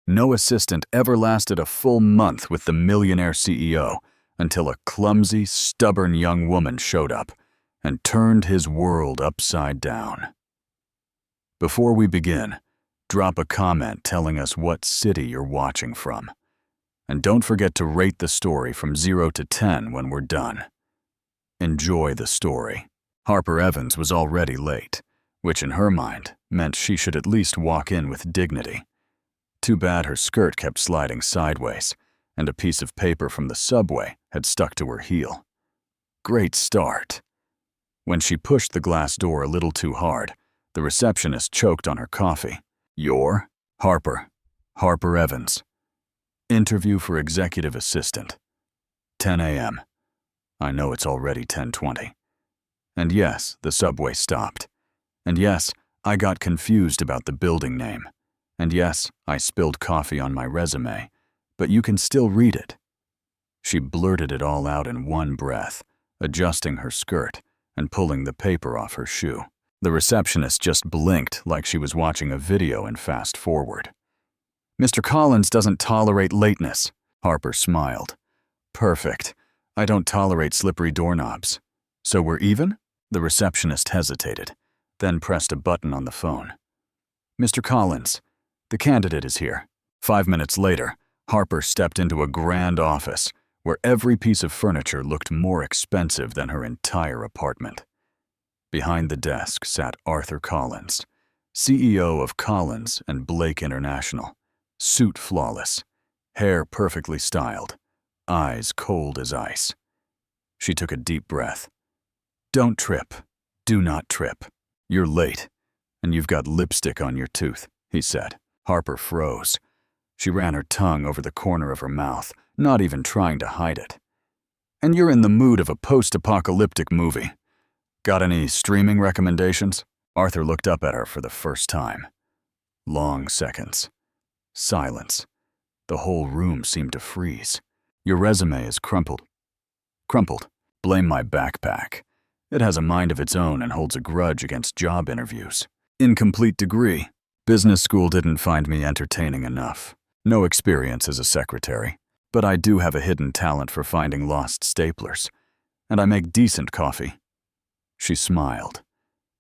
No assistant ever lasted a full month with the Millionaire CEO until a clumsy, stubborn young woman showed up and turned his world upside down. Before we begin, drop a comment telling us what city you're watching from. And don't forget to rate the story from 0 to 10 when we're done. Enjoy the story. Harper Evans was already late, which in her mind meant she should at least walk in with dignity. Too bad her skirt kept sliding sideways, and a piece of paper from the subway had stuck to her heel. Great start. When she pushed the glass door a little too hard, the receptionist choked on her coffee. "You're Harper Evans. Interview for executive assistant. 10 a.m. I know it's already 10:20. And yes, the subway stopped. And yes, I got confused about the building name. And yes, I spilled coffee on my resume, but you can still read it." She blurted it all out in one breath, adjusting her skirt and pulling the paper off her shoe. The receptionist just blinked like she was watching a video in fast forward. "Mr. Collins doesn't tolerate lateness." Harper smiled. "Perfect. I don't tolerate slippery doorknobs. So we're even?" The receptionist hesitated, then pressed a button on the phone. "Mr. Collins, the candidate is here." 5 minutes later, Harper stepped into a grand office where every piece of furniture looked more expensive than her entire apartment. Behind the desk sat Arthur Collins, CEO of Collins and Blake International, suit flawless, hair perfectly styled, eyes cold as ice. She took a deep breath. "Don't trip. Do not trip. You're late, and you've got lipstick on your tooth," he said. Harper froze. She ran her tongue over the corner of her mouth, not even trying to hide it. "And you're in the mood of a post-apocalyptic movie. Got any streaming recommendations?" Arthur looked up at her for the first time. Long seconds. Silence. The whole room seemed to freeze. "Your resume is crumpled." "Crumpled? Blame my backpack. It has a mind of its own and holds a grudge against job interviews. Incomplete degree. Business school didn't find me entertaining enough. No experience as a secretary, but I do have a hidden talent for finding lost staplers. And I make decent coffee." She smiled,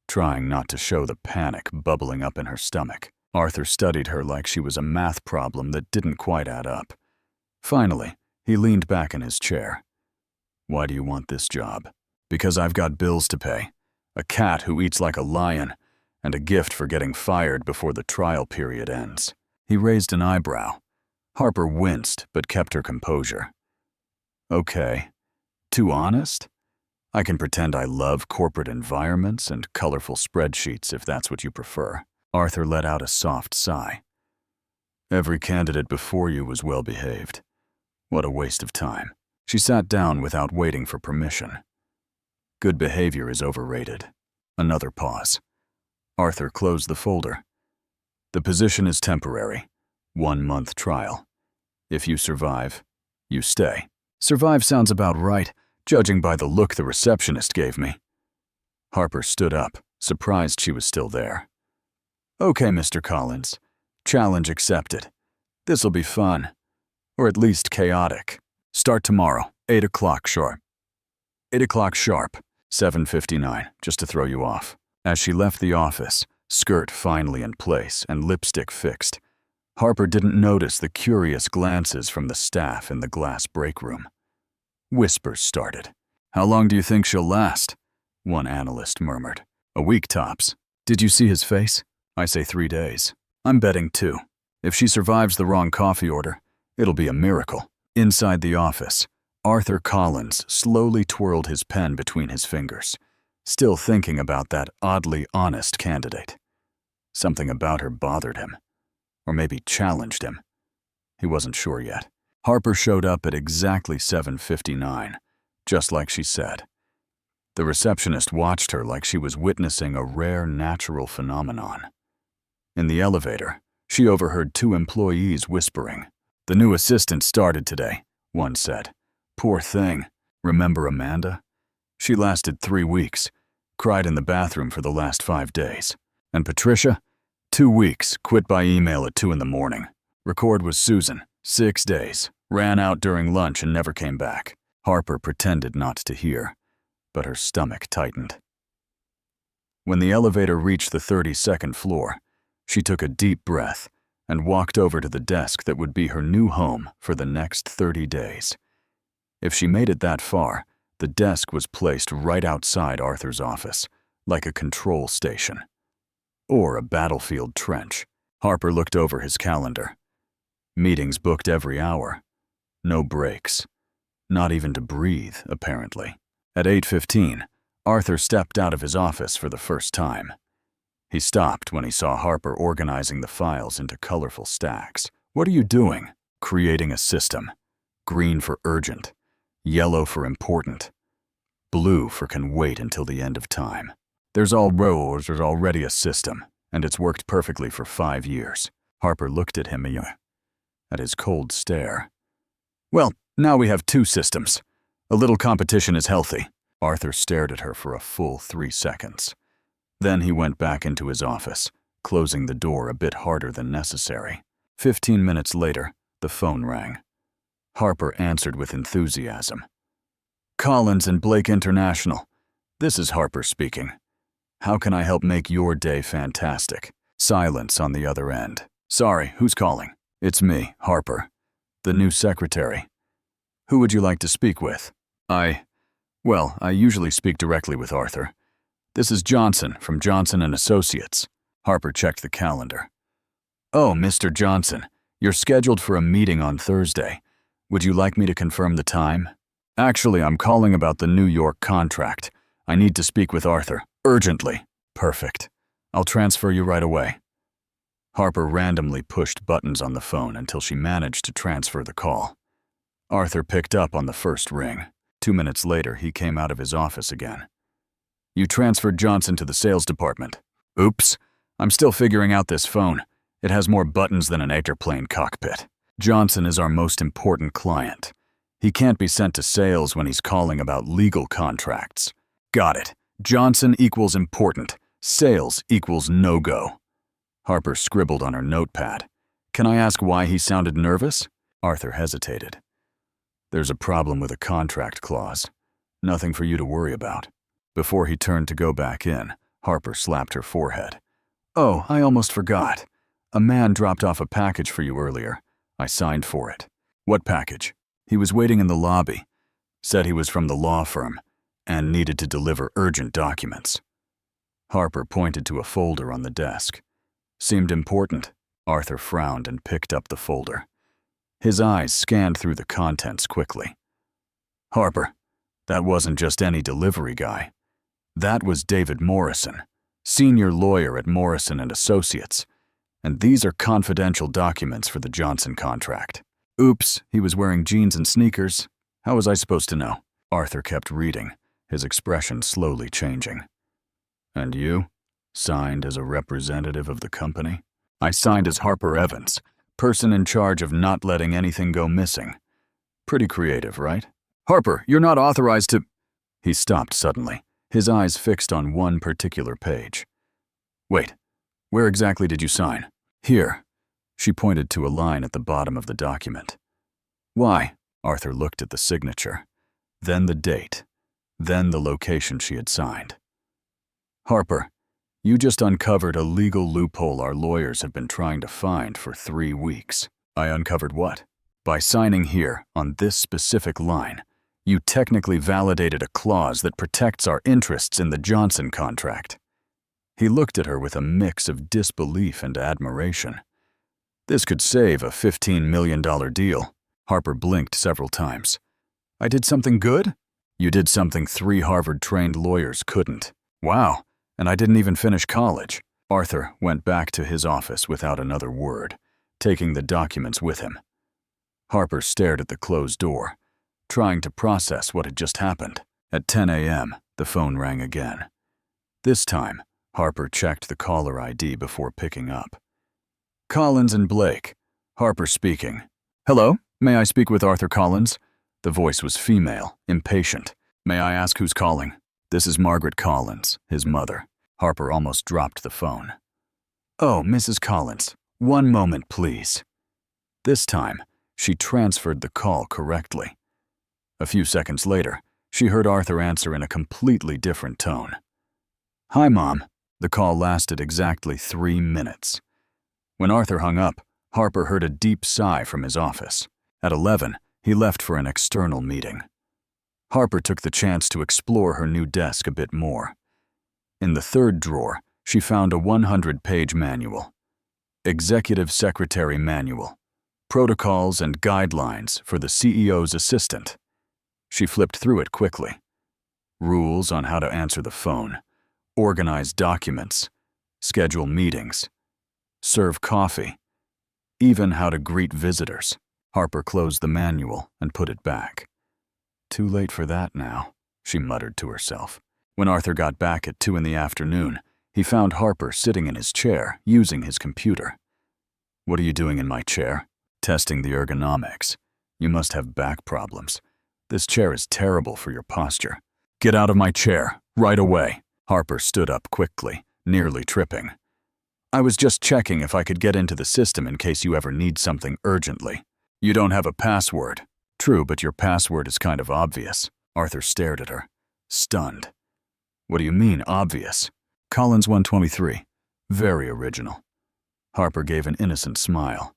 trying not to show the panic bubbling up in her stomach. Arthur studied her like she was a math problem that didn't quite add up. Finally, he leaned back in his chair. "Why do you want this job?" "Because I've got bills to pay, a cat who eats like a lion, and a gift for getting fired before the trial period ends." He raised an eyebrow. Harper winced but kept her composure. "Okay. Too honest? I can pretend I love corporate environments and colorful spreadsheets if that's what you prefer." Arthur let out a soft sigh. "Every candidate before you was well behaved. What a waste of time." She sat down without waiting for permission. "Good behavior is overrated." Another pause. Arthur closed the folder. "The position is temporary. 1-month trial. If you survive, you stay." "Survive sounds about right, judging by the look the receptionist gave me." Harper stood up, surprised she was still there. "Okay, Mr. Collins. Challenge accepted. This'll be fun. Or at least chaotic. Start tomorrow, 8 o'clock sharp." 8 o'clock sharp, 7:59, just to throw you off. As she left the office, skirt finally in place and lipstick fixed, Harper didn't notice the curious glances from the staff in the glass break room. Whispers started. "How long do you think she'll last?" one analyst murmured. "A week tops." "Did you see his face?" "I say 3 days. I'm betting 2. If she survives the wrong coffee order, it'll be a miracle." Inside the office, Arthur Collins slowly twirled his pen between his fingers, still thinking about that oddly honest candidate. Something about her bothered him, or maybe challenged him. He wasn't sure yet. Harper showed up at exactly 7:59, just like she said. The receptionist watched her like she was witnessing a rare natural phenomenon. In the elevator, she overheard 2 employees whispering. "The new assistant started today," one said. "Poor thing. Remember Amanda? She lasted 3 weeks, cried in the bathroom for the last 5 days. And Patricia? 2 weeks, quit by email at 2 in the morning. Record was Susan, 6 days, ran out during lunch and never came back. Harper pretended not to hear, but her stomach tightened. When the elevator reached the 32nd floor, she took a deep breath and walked over to the desk that would be her new home for the next 30 days. If she made it that far, the desk was placed right outside Arthur's office, like a control station. Or a battlefield trench. Harper looked over his calendar. Meetings booked every hour. No breaks. Not even to breathe, apparently. At 8:15, Arthur stepped out of his office for the first time. He stopped when he saw Harper organizing the files into colorful stacks. "What are you doing?" "Creating a system. Green for urgent. Yellow for important. Blue for can wait until the end of time. There's already a system, and it's worked perfectly for 5 years. Harper looked at him, at his cold stare. "Well, now we have 2 systems. A little competition is healthy." Arthur stared at her for a full 3 seconds. Then he went back into his office, closing the door a bit harder than necessary. 15 minutes later, the phone rang. Harper answered with enthusiasm. "Collins and Blake International. This is Harper speaking. How can I help make your day fantastic?" Silence on the other end. "Sorry, who's calling?" "It's me, Harper, the new secretary. Who would you like to speak with?" I usually speak directly with Arthur. This is Johnson from Johnson & Associates." Harper checked the calendar. "Oh, Mr. Johnson, you're scheduled for a meeting on Thursday. Would you like me to confirm the time?" "Actually, I'm calling about the New York contract. I need to speak with Arthur, urgently." "Perfect. I'll transfer you right away." Harper randomly pushed buttons on the phone until she managed to transfer the call. Arthur picked up on the first ring. 2 minutes later, he came out of his office again. "You transferred Johnson to the sales department." "Oops. I'm still figuring out this phone. It has more buttons than an airplane cockpit. Johnson is our most important client. He can't be sent to sales when he's calling about legal contracts." "Got it. Johnson equals important. Sales equals no-go." Harper scribbled on her notepad. "Can I ask why he sounded nervous?" Arthur hesitated. "There's a problem with a contract clause. Nothing for you to worry about." Before he turned to go back in, Harper slapped her forehead. "Oh, I almost forgot. A man dropped off a package for you earlier. I signed for it." "What package?" "He was waiting in the lobby. Said he was from the law firm and needed to deliver urgent documents." Harper pointed to a folder on the desk. "Seemed important." Arthur frowned and picked up the folder. His eyes scanned through the contents quickly. "Harper, that wasn't just any delivery guy. That was David Morrison, senior lawyer at Morrison & Associates, and these are confidential documents for the Johnson contract." "Oops, he was wearing jeans and sneakers. How was I supposed to know?" Arthur kept reading, his expression slowly changing. "And you? Signed as a representative of the company?" "I signed as Harper Evans, person in charge of not letting anything go missing." "Pretty creative, right?" "Harper, you're not authorized to—" He stopped suddenly, his eyes fixed on one particular page. "Wait, where exactly did you sign?" "Here." She pointed to a line at the bottom of the document. "Why?" Arthur looked at the signature, then the date, then the location she had signed. "Harper, you just uncovered a legal loophole our lawyers have been trying to find for 3 weeks." "I uncovered what?" "By signing here, on this specific line, you technically validated a clause that protects our interests in the Johnson contract." He looked at her with a mix of disbelief and admiration. "This could save a $15 million deal." Harper blinked several times. "I did something good?" "You did something 3 Harvard-trained lawyers couldn't." "Wow, and I didn't even finish college." Arthur went back to his office without another word, taking the documents with him. Harper stared at the closed door, trying to process what had just happened. At 10 a.m., the phone rang again. This time, Harper checked the caller ID before picking up. "Collins and Blake." Harper speaking. "Hello, may I speak with Arthur Collins?" The voice was female, impatient. "May I ask who's calling?" "This is Margaret Collins, his mother." Harper almost dropped the phone. "Oh, Mrs. Collins, one moment, please." This time, she transferred the call correctly. A few seconds later, she heard Arthur answer in a completely different tone. "Hi, Mom." The call lasted exactly 3 minutes. When Arthur hung up, Harper heard a deep sigh from his office. At 11, he left for an external meeting. Harper took the chance to explore her new desk a bit more. In the third drawer, she found a 100-page manual. Executive Secretary Manual. Protocols and Guidelines for the CEO's Assistant. She flipped through it quickly. Rules on how to answer the phone, organize documents, schedule meetings, serve coffee, even how to greet visitors. Harper closed the manual and put it back. "Too late for that now," she muttered to herself. When Arthur got back at 2 in the afternoon, he found Harper sitting in his chair, using his computer. "What are you doing in my chair?" "Testing the ergonomics. You must have back problems. This chair is terrible for your posture." "Get out of my chair, right away." Harper stood up quickly, nearly tripping. "I was just checking if I could get into the system in case you ever need something urgently." "You don't have a password." "True, but your password is kind of obvious." Arthur stared at her, stunned. "What do you mean, obvious?" "Collins 123. Very original." Harper gave an innocent smile.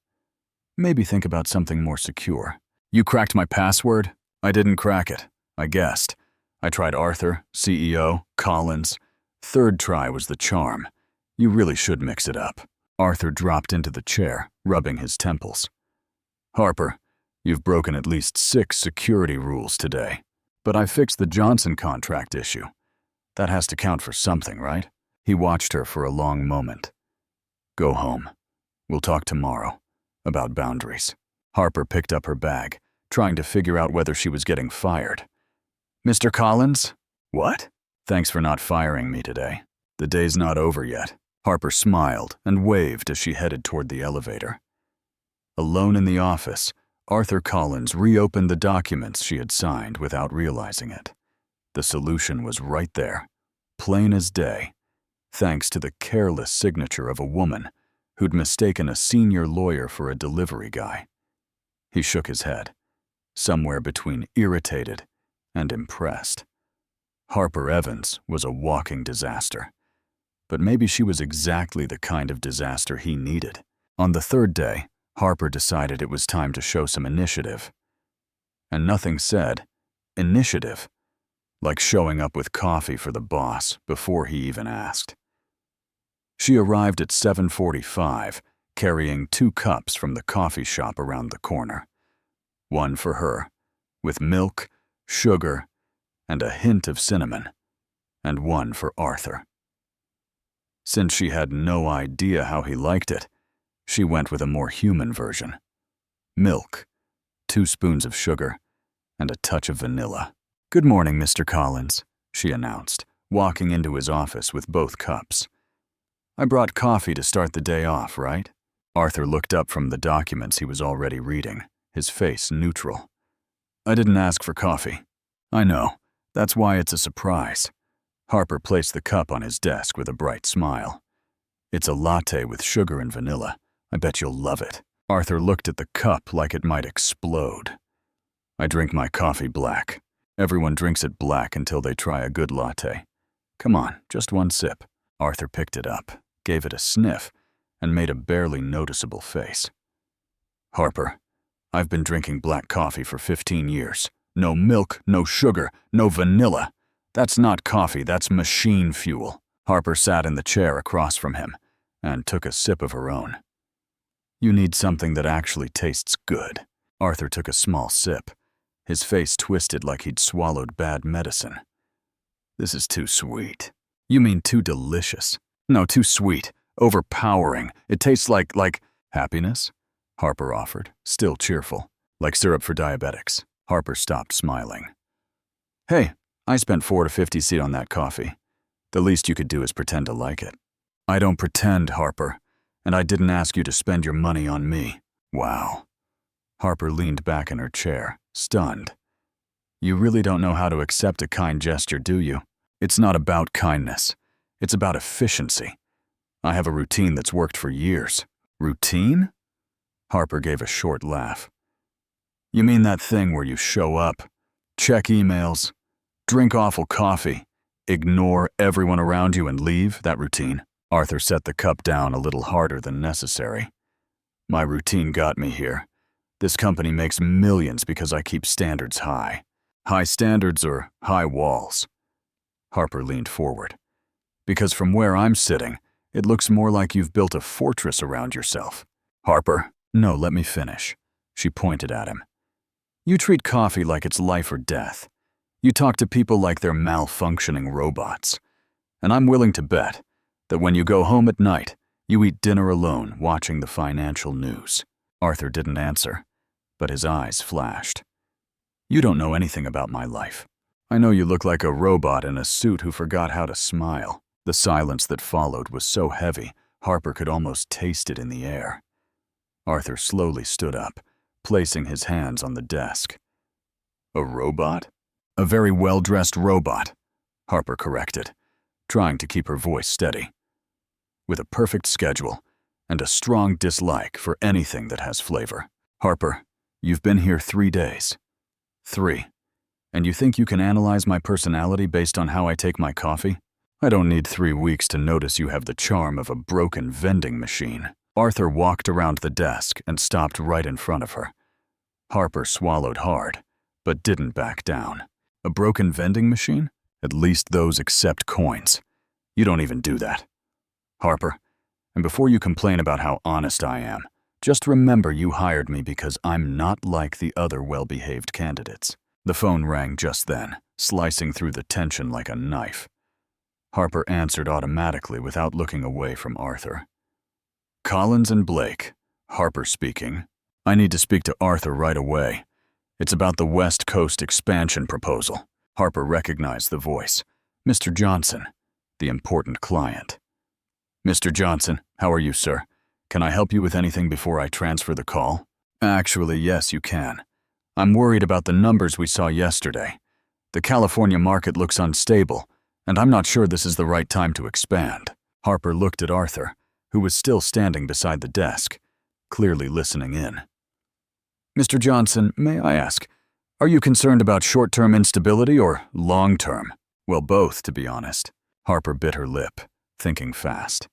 "Maybe think about something more secure." "You cracked my password?" "I didn't crack it. I guessed. I tried Arthur, CEO, Collins. Third try was the charm. You really should mix it up." Arthur dropped into the chair, rubbing his temples. "Harper, you've broken at least 6 security rules today. But I fixed the Johnson contract issue. That has to count for something, right?" He watched her for a long moment. "Go home. We'll talk tomorrow about boundaries." Harper picked up her bag, trying to figure out whether she was getting fired. "Mr. Collins?" "What?" "Thanks for not firing me today. The day's not over yet." Harper smiled and waved as she headed toward the elevator. Alone in the office, Arthur Collins reopened the documents she had signed without realizing it. The solution was right there, plain as day, thanks to the careless signature of a woman who'd mistaken a senior lawyer for a delivery guy. He shook his head, somewhere between irritated and impressed. Harper Evans was a walking disaster. But maybe she was exactly the kind of disaster he needed. On the third day, Harper decided it was time to show some initiative. And nothing said, initiative, like showing up with coffee for the boss before he even asked. She arrived at 7:45, carrying 2 cups from the coffee shop around the corner. One for her, with milk, sugar, and a hint of cinnamon, and one for Arthur. Since she had no idea how he liked it, she went with a more human version. Milk, 2 spoons of sugar, and a touch of vanilla. "Good morning, Mr. Collins," she announced, walking into his office with both cups. "I brought coffee to start the day off, right?" Arthur looked up from the documents he was already reading, his face neutral. "I didn't ask for coffee." "I know. That's why it's a surprise." Harper placed the cup on his desk with a bright smile. "It's a latte with sugar and vanilla. I bet you'll love it." Arthur looked at the cup like it might explode. "I drink my coffee black. Everyone drinks it black until they try a good latte. Come on, just 1 sip." Arthur picked it up, gave it a sniff, and made a barely noticeable face. "Harper, I've been drinking black coffee for 15 years. No milk, no sugar, no vanilla. That's not coffee, that's machine fuel." Harper sat in the chair across from him and took a sip of her own. "You need something that actually tastes good." Arthur took a small sip, his face twisted like he'd swallowed bad medicine. "This is too sweet." "You mean too delicious." "No, too sweet, overpowering. It tastes like happiness," Harper offered, still cheerful. "Like syrup for diabetics." Harper stopped smiling. "Hey, I spent 4 to 50 cents on that coffee. The least you could do is pretend to like it." "I don't pretend, Harper, and I didn't ask you to spend your money on me." "Wow." Harper leaned back in her chair, stunned. "You really don't know how to accept a kind gesture, do you? It's not about kindness. It's about efficiency. I have a routine that's worked for years." "Routine?" Harper gave a short laugh. You mean that thing where you show up, check emails, drink awful coffee, ignore everyone around you and leave, that routine? Arthur set the cup down a little harder than necessary. My routine got me here. This company makes millions because I keep standards high. High standards or high walls? Harper leaned forward. Because from where I'm sitting, it looks more like you've built a fortress around yourself. Harper, no, let me finish. She pointed at him. You treat coffee like it's life or death. You talk to people like they're malfunctioning robots. And I'm willing to bet that when you go home at night, you eat dinner alone watching the financial news. Arthur didn't answer, but his eyes flashed. You don't know anything about my life. I know you look like a robot in a suit who forgot how to smile. The silence that followed was so heavy, Harper could almost taste it in the air. Arthur slowly stood up, placing his hands on the desk. A robot? A very well-dressed robot, Harper corrected, trying to keep her voice steady. With a perfect schedule and a strong dislike for anything that has flavor. Harper, you've been here 3 days. 3. And you think you can analyze my personality based on how I take my coffee? I don't need 3 weeks to notice you have the charm of a broken vending machine. Arthur walked around the desk and stopped right in front of her. Harper swallowed hard, but didn't back down. A broken vending machine? At least those accept coins. You don't even do that. Harper, and before you complain about how honest I am, just remember you hired me because I'm not like the other well-behaved candidates. The phone rang just then, slicing through the tension like a knife. Harper answered automatically without looking away from Arthur. Collins and Blake, Harper speaking. I need to speak to Arthur right away. It's about the West Coast expansion proposal. Harper recognized the voice. Mr. Johnson, the important client. Mr. Johnson, how are you, sir? Can I help you with anything before I transfer the call? Actually, yes, you can. I'm worried about the numbers we saw yesterday. The California market looks unstable, and I'm not sure this is the right time to expand. Harper looked at Arthur, who was still standing beside the desk, clearly listening in. Mr. Johnson, may I ask, are you concerned about short-term instability or long-term? Well, both, to be honest. Harper bit her lip, thinking fast.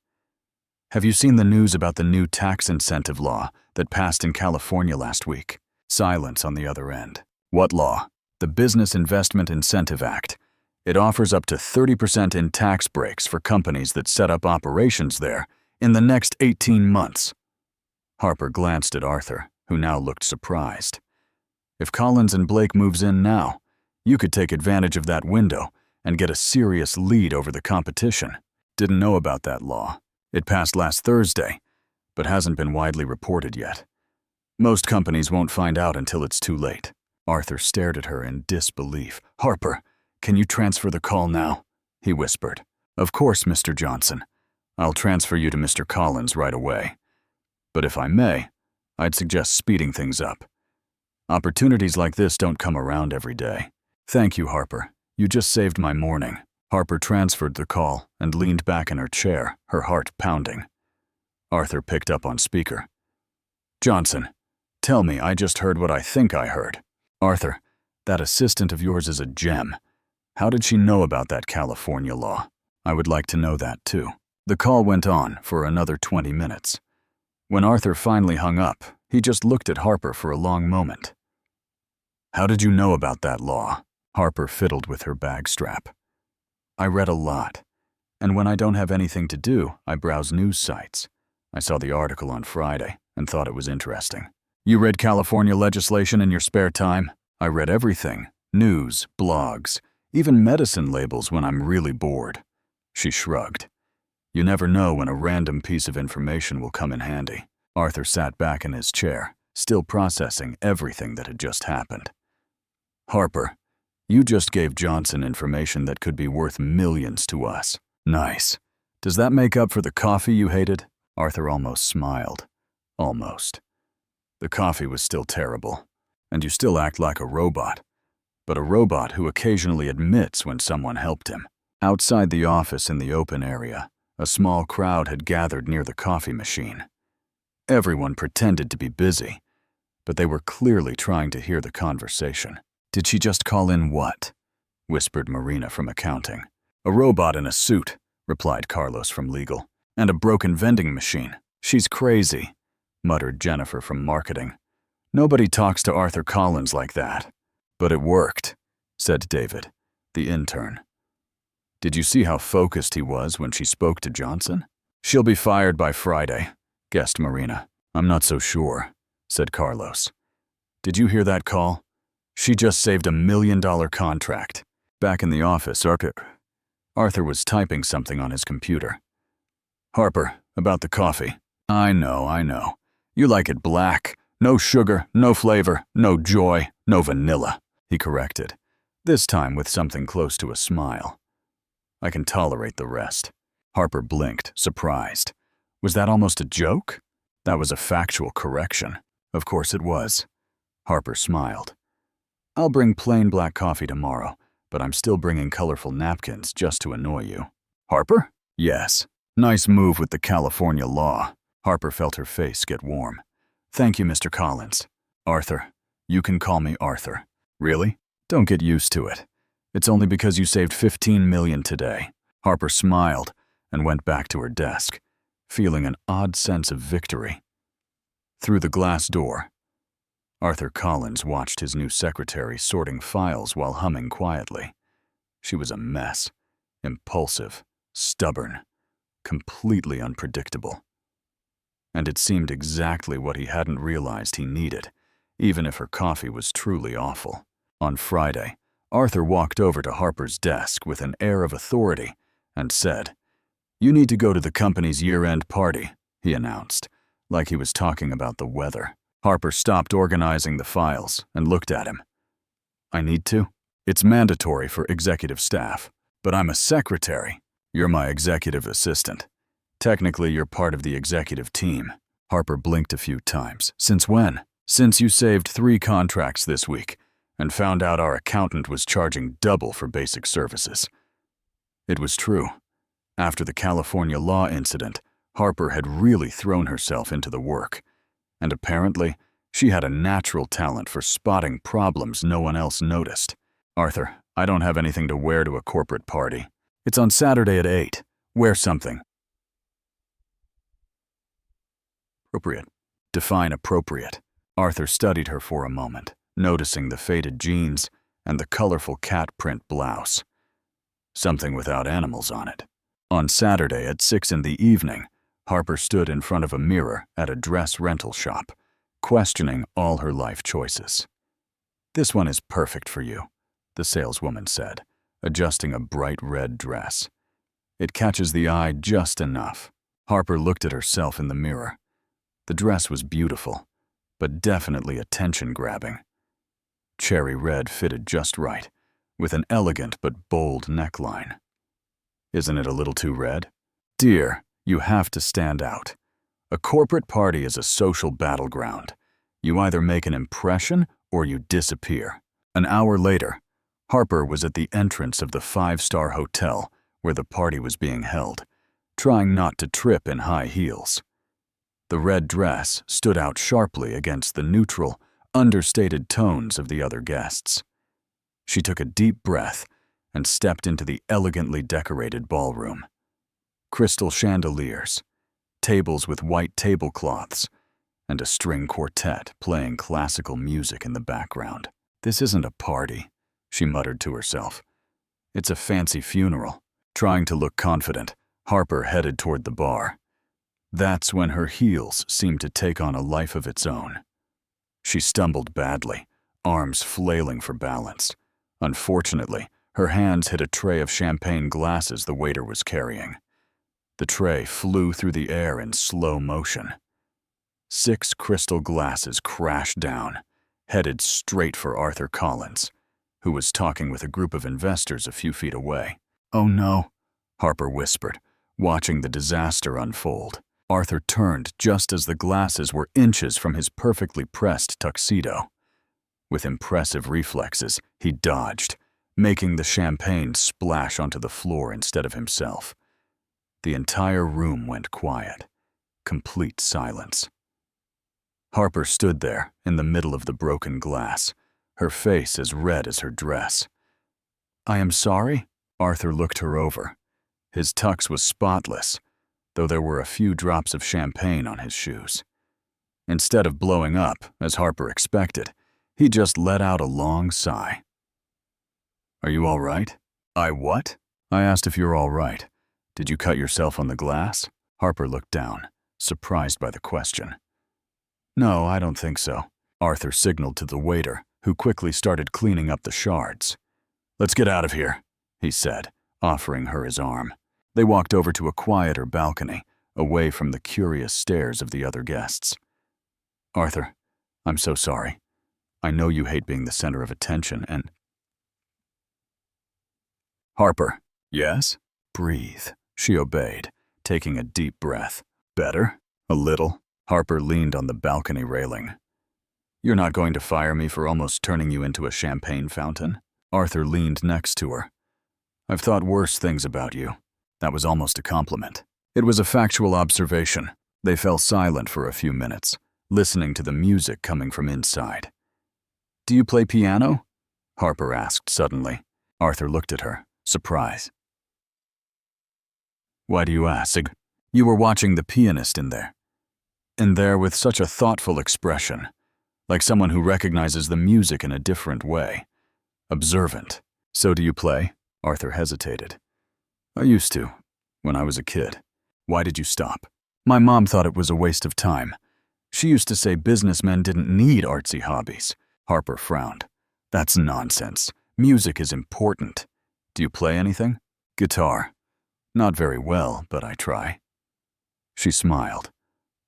Have you seen the news about the new tax incentive law that passed in California last week? Silence on the other end. What law? The Business Investment Incentive Act. It offers up to 30% in tax breaks for companies that set up operations there in the next 18 months. Harper glanced at Arthur, who now looked surprised. If Collins and Blake moves in now, you could take advantage of that window and get a serious lead over the competition. Didn't know about that law. It passed last Thursday, but hasn't been widely reported yet. Most companies won't find out until it's too late. Arthur stared at her in disbelief. Harper, can you transfer the call now? He whispered. Of course, Mr. Johnson. I'll transfer you to Mr. Collins right away. But if I may, I'd suggest speeding things up. Opportunities like this don't come around every day. Thank you, Harper. You just saved my morning. Harper transferred the call and leaned back in her chair, her heart pounding. Arthur picked up on speaker. Johnson, tell me, I just heard what I think I heard. Arthur, that assistant of yours is a gem. How did she know about that California law? I would like to know that too. The call went on for another 20 minutes. When Arthur finally hung up, he just looked at Harper for a long moment. How did you know about that law? Harper fiddled with her bag strap. I read a lot, and when I don't have anything to do, I browse news sites. I saw the article on Friday and thought it was interesting. You read California legislation in your spare time? I read everything, news, blogs, even medicine labels when I'm really bored. She shrugged. You never know when a random piece of information will come in handy. Arthur sat back in his chair, still processing everything that had just happened. Harper, you just gave Johnson information that could be worth millions to us. Nice. Does that make up for the coffee you hated? Arthur almost smiled. Almost. The coffee was still terrible, and you still act like a robot. But a robot who occasionally admits when someone helped him. Outside the office in the open area, a small crowd had gathered near the coffee machine. Everyone pretended to be busy, but they were clearly trying to hear the conversation. "Did she just call in what?" whispered Marina from accounting. "A robot in a suit," replied Carlos from legal. "And a broken vending machine. She's crazy," muttered Jennifer from marketing. "Nobody talks to Arthur Collins like that." "But it worked," said David, the intern. "Did you see how focused he was when she spoke to Johnson?" "She'll be fired by Friday," guessed Marina. "I'm not so sure," said Carlos. "Did you hear that call? She just saved $1 million contract." Back in the office, Arthur was typing something on his computer. "Harper, about the coffee." I know. You like it black. No sugar, no flavor, no joy, no vanilla," he corrected, this time with something close to a smile. "I can tolerate the rest." Harper blinked, surprised. Was that almost a joke? That was a factual correction. Of course it was. Harper smiled. "I'll bring plain black coffee tomorrow, but I'm still bringing colorful napkins just to annoy you." "Harper?" "Yes. Nice move with the California law." Harper felt her face get warm. "Thank you, Mr. Collins." "Arthur. You can call me Arthur." "Really? Don't get used to it. It's only because you saved $15 million today." Harper smiled and went back to her desk, feeling an odd sense of victory. Through the glass door, Arthur Collins watched his new secretary sorting files while humming quietly. She was a mess, impulsive, stubborn, completely unpredictable. And it seemed exactly what he hadn't realized he needed, even if her coffee was truly awful. On Friday, Arthur walked over to Harper's desk with an air of authority and said, "You need to go to the company's year-end party," he announced, like he was talking about the weather. Harper stopped organizing the files and looked at him. "I need to? It's mandatory for executive staff, but I'm a secretary. You're my executive assistant. Technically, you're part of the executive team." Harper blinked a few times. "Since when?" "Since you saved 3 contracts this week and found out our accountant was charging double for basic services." It was true. After the California law incident, Harper had really thrown herself into the work, and apparently, she had a natural talent for spotting problems no one else noticed. "Arthur, I don't have anything to wear to a corporate party. It's on Saturday at 8. Wear something." "Appropriate." Define appropriate. Arthur studied her for a moment, noticing the faded jeans and the colorful cat print blouse. Something without animals on it. On Saturday at 6 in the evening, Harper stood in front of a mirror at a dress rental shop, questioning all her life choices. "This one is perfect for you," the saleswoman said, adjusting a bright red dress. "It catches the eye just enough." Harper looked at herself in the mirror. The dress was beautiful, but definitely attention-grabbing. Cherry red fitted just right, with an elegant but bold neckline. "Isn't it a little too red?" "Dear, you have to stand out. A corporate party is a social battleground. You either make an impression or you disappear." An hour later, Harper was at the entrance of the 5-star hotel where the party was being held, trying not to trip in high heels. The red dress stood out sharply against the neutral, understated tones of the other guests. She took a deep breath and stepped into the elegantly decorated ballroom. Crystal chandeliers, tables with white tablecloths, and a string quartet playing classical music in the background. "This isn't a party," she muttered to herself. "It's a fancy funeral." Trying to look confident, Harper headed toward the bar. That's when her heels seemed to take on a life of its own. She stumbled badly, arms flailing for balance. Unfortunately, her hands hit a tray of champagne glasses the waiter was carrying. The tray flew through the air in slow motion. 6 crystal glasses crashed down, headed straight for Arthur Collins, who was talking with a group of investors a few feet away. "Oh no," Harper whispered, watching the disaster unfold. Arthur turned just as the glasses were inches from his perfectly pressed tuxedo. With impressive reflexes, he dodged, making the champagne splash onto the floor instead of himself. The entire room went quiet. Complete silence. Harper stood there in the middle of the broken glass, her face as red as her dress. "I am sorry?" Arthur looked her over. His tux was spotless, though there were a few drops of champagne on his shoes. Instead of blowing up, as Harper expected, he just let out a long sigh. "Are you all right?" "I what?" "I asked if you're all right. Did you cut yourself on the glass?" Harper looked down, surprised by the question. "No, I don't think so." Arthur signaled to the waiter, who quickly started cleaning up the shards. "Let's get out of here," he said, offering her his arm. They walked over to a quieter balcony, away from the curious stares of the other guests. "Arthur, I'm so sorry. I know you hate being the center of attention and—" "Harper." "Yes?" "Breathe." She obeyed, taking a deep breath. "Better?" "A little." Harper leaned on the balcony railing. "You're not going to fire me for almost turning you into a champagne fountain?" Arthur leaned next to her. "I've thought worse things about you." That was almost a compliment. It was a factual observation. They fell silent for a few minutes, listening to the music coming from inside. "Do you play piano?" Harper asked suddenly. Arthur looked at her, surprised. "Why do you ask?" "You were watching the pianist in there with such a thoughtful expression, like someone who recognizes the music in a different way. Observant." "So do you play?" Arthur hesitated. "I used to, when I was a kid." "Why did you stop?" "My mom thought it was a waste of time. She used to say businessmen didn't need artsy hobbies." Harper frowned. "That's nonsense. Music is important. Do you play anything?" "Guitar. Not very well, but I try." She smiled.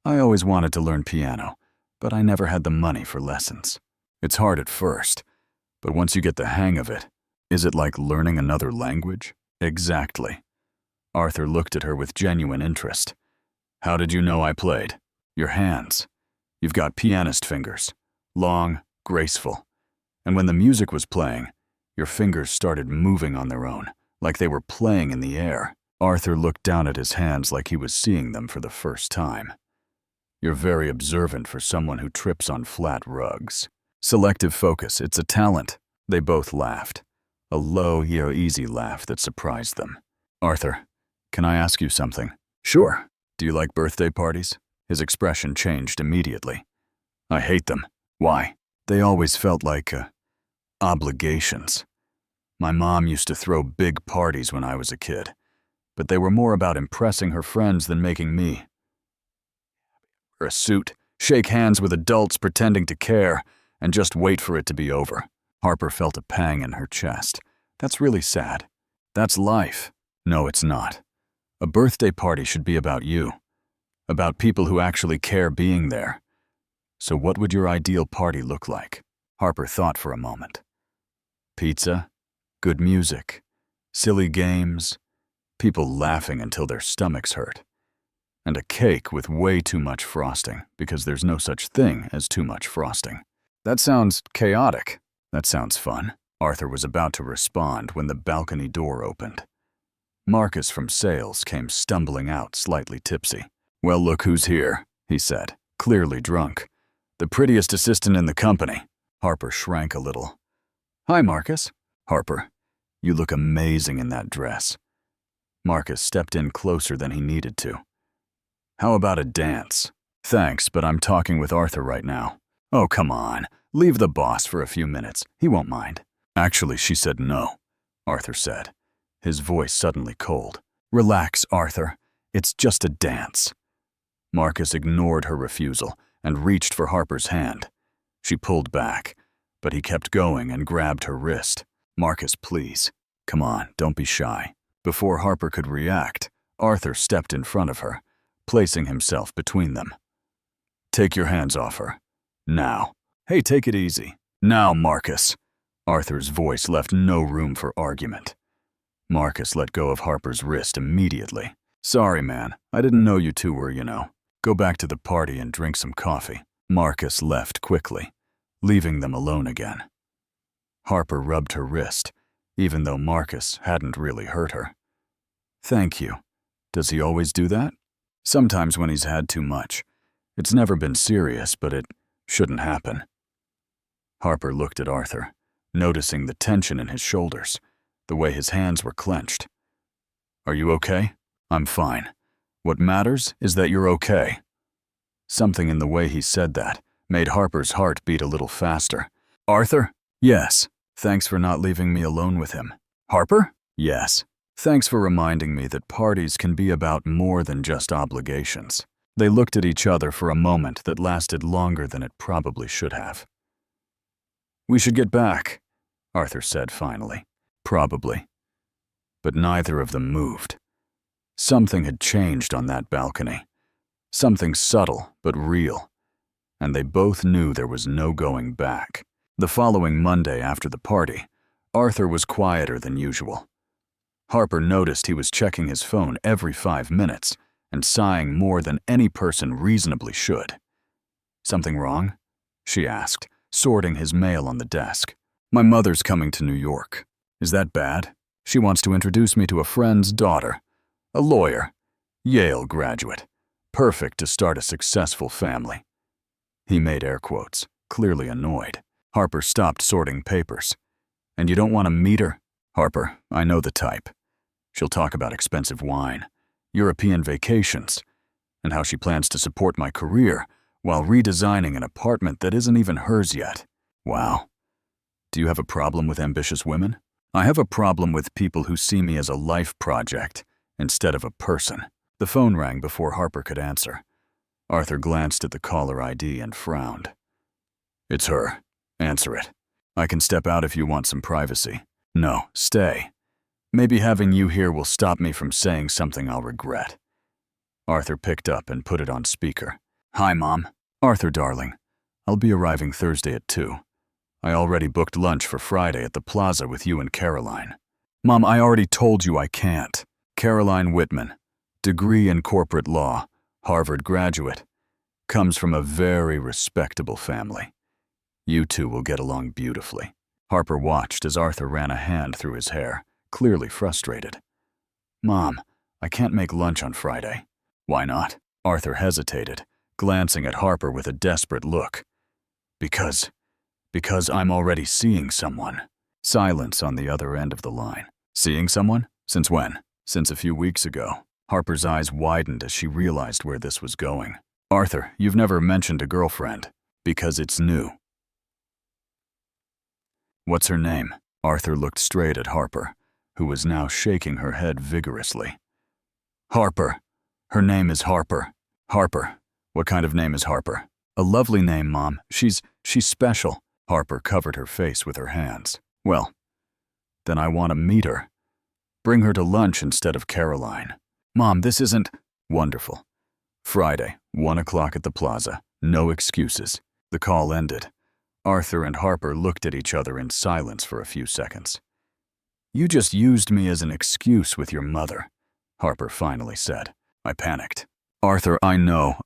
"I always wanted to learn piano, but I never had the money for lessons. It's hard at first, but once you get the hang of it, is it like learning another language?" "Exactly." Arthur looked at her with genuine interest. "How did you know I played?" "Your hands. You've got pianist fingers. Long, graceful. And when the music was playing, your fingers started moving on their own, like they were playing in the air." Arthur looked down at his hands like he was seeing them for the first time. "You're very observant for someone who trips on flat rugs." "Selective focus, it's a talent." They both laughed, a low yet easy laugh that surprised them. "Arthur, can I ask you something?" "Sure." "Do you like birthday parties?" His expression changed immediately. "I hate them." "Why?" "They always felt like obligations. My mom used to throw big parties when I was a kid, but they were more about impressing her friends than making me. Wear a suit, shake hands with adults pretending to care, and just wait for it to be over." Harper felt a pang in her chest. "That's really sad." "That's life." "No, it's not. A birthday party should be about you, about people who actually care being there. So what would your ideal party look like?" Harper thought for a moment. "Pizza, good music, silly games, people laughing until their stomachs hurt, and a cake with way too much frosting because there's no such thing as too much frosting." "That sounds chaotic." "That sounds fun." Arthur was about to respond when the balcony door opened. Marcus from sales came stumbling out, slightly tipsy. "Well, look who's here," he said, clearly drunk. "The prettiest assistant in the company." Harper shrank a little. "Hi, Marcus." "Harper, you look amazing in that dress." Marcus stepped in closer than he needed to. "How about a dance?" "Thanks, but I'm talking with Arthur right now." "Oh, come on. Leave the boss for a few minutes. He won't mind." "Actually, she said no," Arthur said, his voice suddenly cold. "Relax, Arthur. It's just a dance." Marcus ignored her refusal and reached for Harper's hand. She pulled back, but he kept going and grabbed her wrist. "Marcus, please. Come on, don't be shy." Before Harper could react, Arthur stepped in front of her, placing himself between them. "Take your hands off her. Now." "Hey, take it easy." "Now, Marcus." Arthur's voice left no room for argument. Marcus let go of Harper's wrist immediately. "Sorry, man. I didn't know you two were, Go back to the party and drink some coffee." Marcus left quickly, leaving them alone again. Harper rubbed her wrist, even though Marcus hadn't really hurt her. "Thank you. Does he always do that?" "Sometimes when he's had too much. It's never been serious, but it Shouldn't happen. Harper looked at Arthur, noticing the tension in his shoulders, the way his hands were clenched. Are you okay? I'm fine. What matters is that you're okay. Something in the way he said that made Harper's heart beat a little faster. Arthur? Yes. Thanks for not leaving me alone with him. Harper? Yes. Thanks for reminding me that parties can be about more than just obligations. They looked at each other for a moment that lasted longer than it probably should have. We should get back, Arthur said finally. Probably. But neither of them moved. Something had changed on that balcony. Something subtle but real. And they both knew there was no going back. The following Monday after the party, Arthur was quieter than usual. Harper noticed he was checking his phone every 5 minutes and sighing more than any person reasonably should. Something wrong? She asked, sorting his mail on the desk. My mother's coming to New York. Is that bad? She wants to introduce me to a friend's daughter, a lawyer, Yale graduate, perfect to start a successful family. He made air quotes, clearly annoyed. Harper stopped sorting papers. And you don't want to meet her? Harper, I know the type. She'll talk about expensive wine, European vacations, and how she plans to support my career while redesigning an apartment that isn't even hers yet. Wow. Do you have a problem with ambitious women? I have a problem with people who see me as a life project instead of a person. The phone rang before Harper could answer. Arthur glanced at the caller ID and frowned. It's her. Answer it. I can step out if you want some privacy. No, stay. Maybe having you here will stop me from saying something I'll regret. Arthur picked up and put it on speaker. Hi, Mom. Arthur, darling. I'll be arriving Thursday at 2. I already booked lunch for Friday at the plaza with you and Caroline. Mom, I already told you I can't. Caroline Whitman, degree in corporate law, Harvard graduate, comes from a very respectable family. You two will get along beautifully. Harper watched as Arthur ran a hand through his hair, clearly frustrated. Mom, I can't make lunch on Friday. Why not? Arthur hesitated, glancing at Harper with a desperate look. Because I'm already seeing someone. Silence on the other end of the line. Seeing someone? Since when? Since a few weeks ago. Harper's eyes widened as she realized where this was going. Arthur, you've never mentioned a girlfriend. Because it's new. What's her name? Arthur looked straight at Harper, who was now shaking her head vigorously. Harper. Her name is Harper. Harper. What kind of name is Harper? A lovely name, Mom. She's special. Harper covered her face with her hands. Well, then I want to meet her. Bring her to lunch instead of Caroline. Mom, this isn't... Wonderful. Friday, 1 o'clock at the plaza. No excuses. The call ended. Arthur and Harper looked at each other in silence for a few seconds. You just used me as an excuse with your mother, Harper finally said. I panicked. Arthur, I know.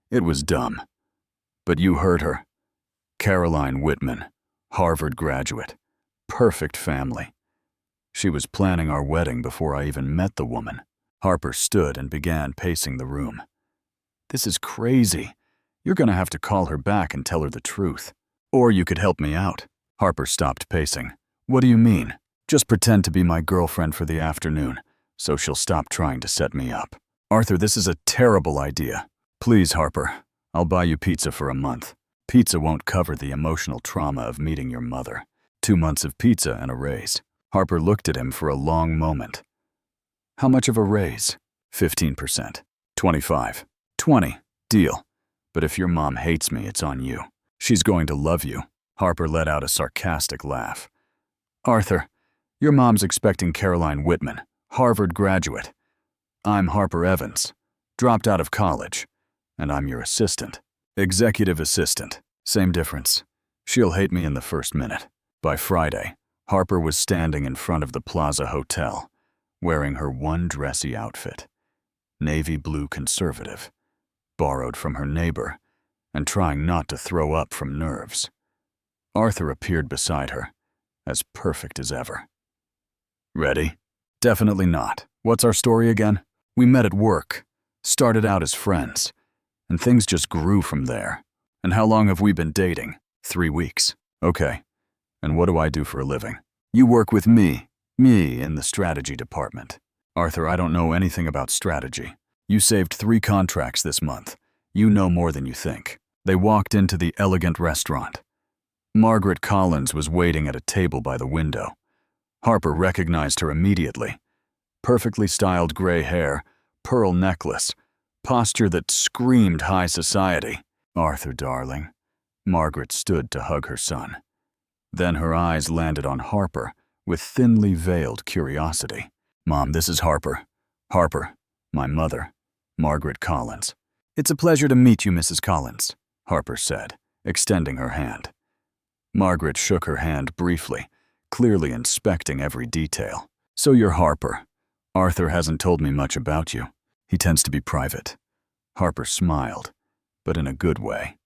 It was dumb. But you heard her. Caroline Whitman, Harvard graduate. Perfect family. She was planning our wedding before I even met the woman. Harper stood and began pacing the room. This is crazy. You're going to have to call her back and tell her the truth. Or you could help me out. Harper stopped pacing. What do you mean? Just pretend to be my girlfriend for the afternoon, so she'll stop trying to set me up. Arthur, this is a terrible idea. Please, Harper, I'll buy you pizza for a month. Pizza won't cover the emotional trauma of meeting your mother. 2 months of pizza and a raise. Harper looked at him for a long moment. How much of a raise? 15%. 25. 20. Deal. But if your mom hates me, it's on you. She's going to love you. Harper let out a sarcastic laugh. Arthur, your mom's expecting Caroline Whitman, Harvard graduate. I'm Harper Evans, dropped out of college, and I'm your assistant. Executive assistant. Same difference. She'll hate me in the first minute. By Friday, Harper was standing in front of the Plaza Hotel, wearing her one dressy outfit. Navy blue conservative, borrowed from her neighbor, and trying not to throw up from nerves. Arthur appeared beside her, as perfect as ever. Ready? Definitely not. What's our story again? We met at work, started out as friends, and things just grew from there. And how long have we been dating? 3 weeks. Okay. And what do I do for a living? You work with me in the strategy department. Arthur, I don't know anything about strategy. You saved 3 contracts this month. You know more than you think. They walked into the elegant restaurant. Margaret Collins was waiting at a table by the window. Harper recognized her immediately. Perfectly styled gray hair, pearl necklace, posture that screamed high society. Arthur, darling. Margaret stood to hug her son. Then her eyes landed on Harper with thinly veiled curiosity. Mom, this is Harper. Harper, my mother, Margaret Collins. It's a pleasure to meet you, Mrs. Collins, Harper said, extending her hand. Margaret shook her hand briefly, clearly inspecting every detail. So you're Harper. Arthur hasn't told me much about you. He tends to be private. Harper smiled, but in a good way.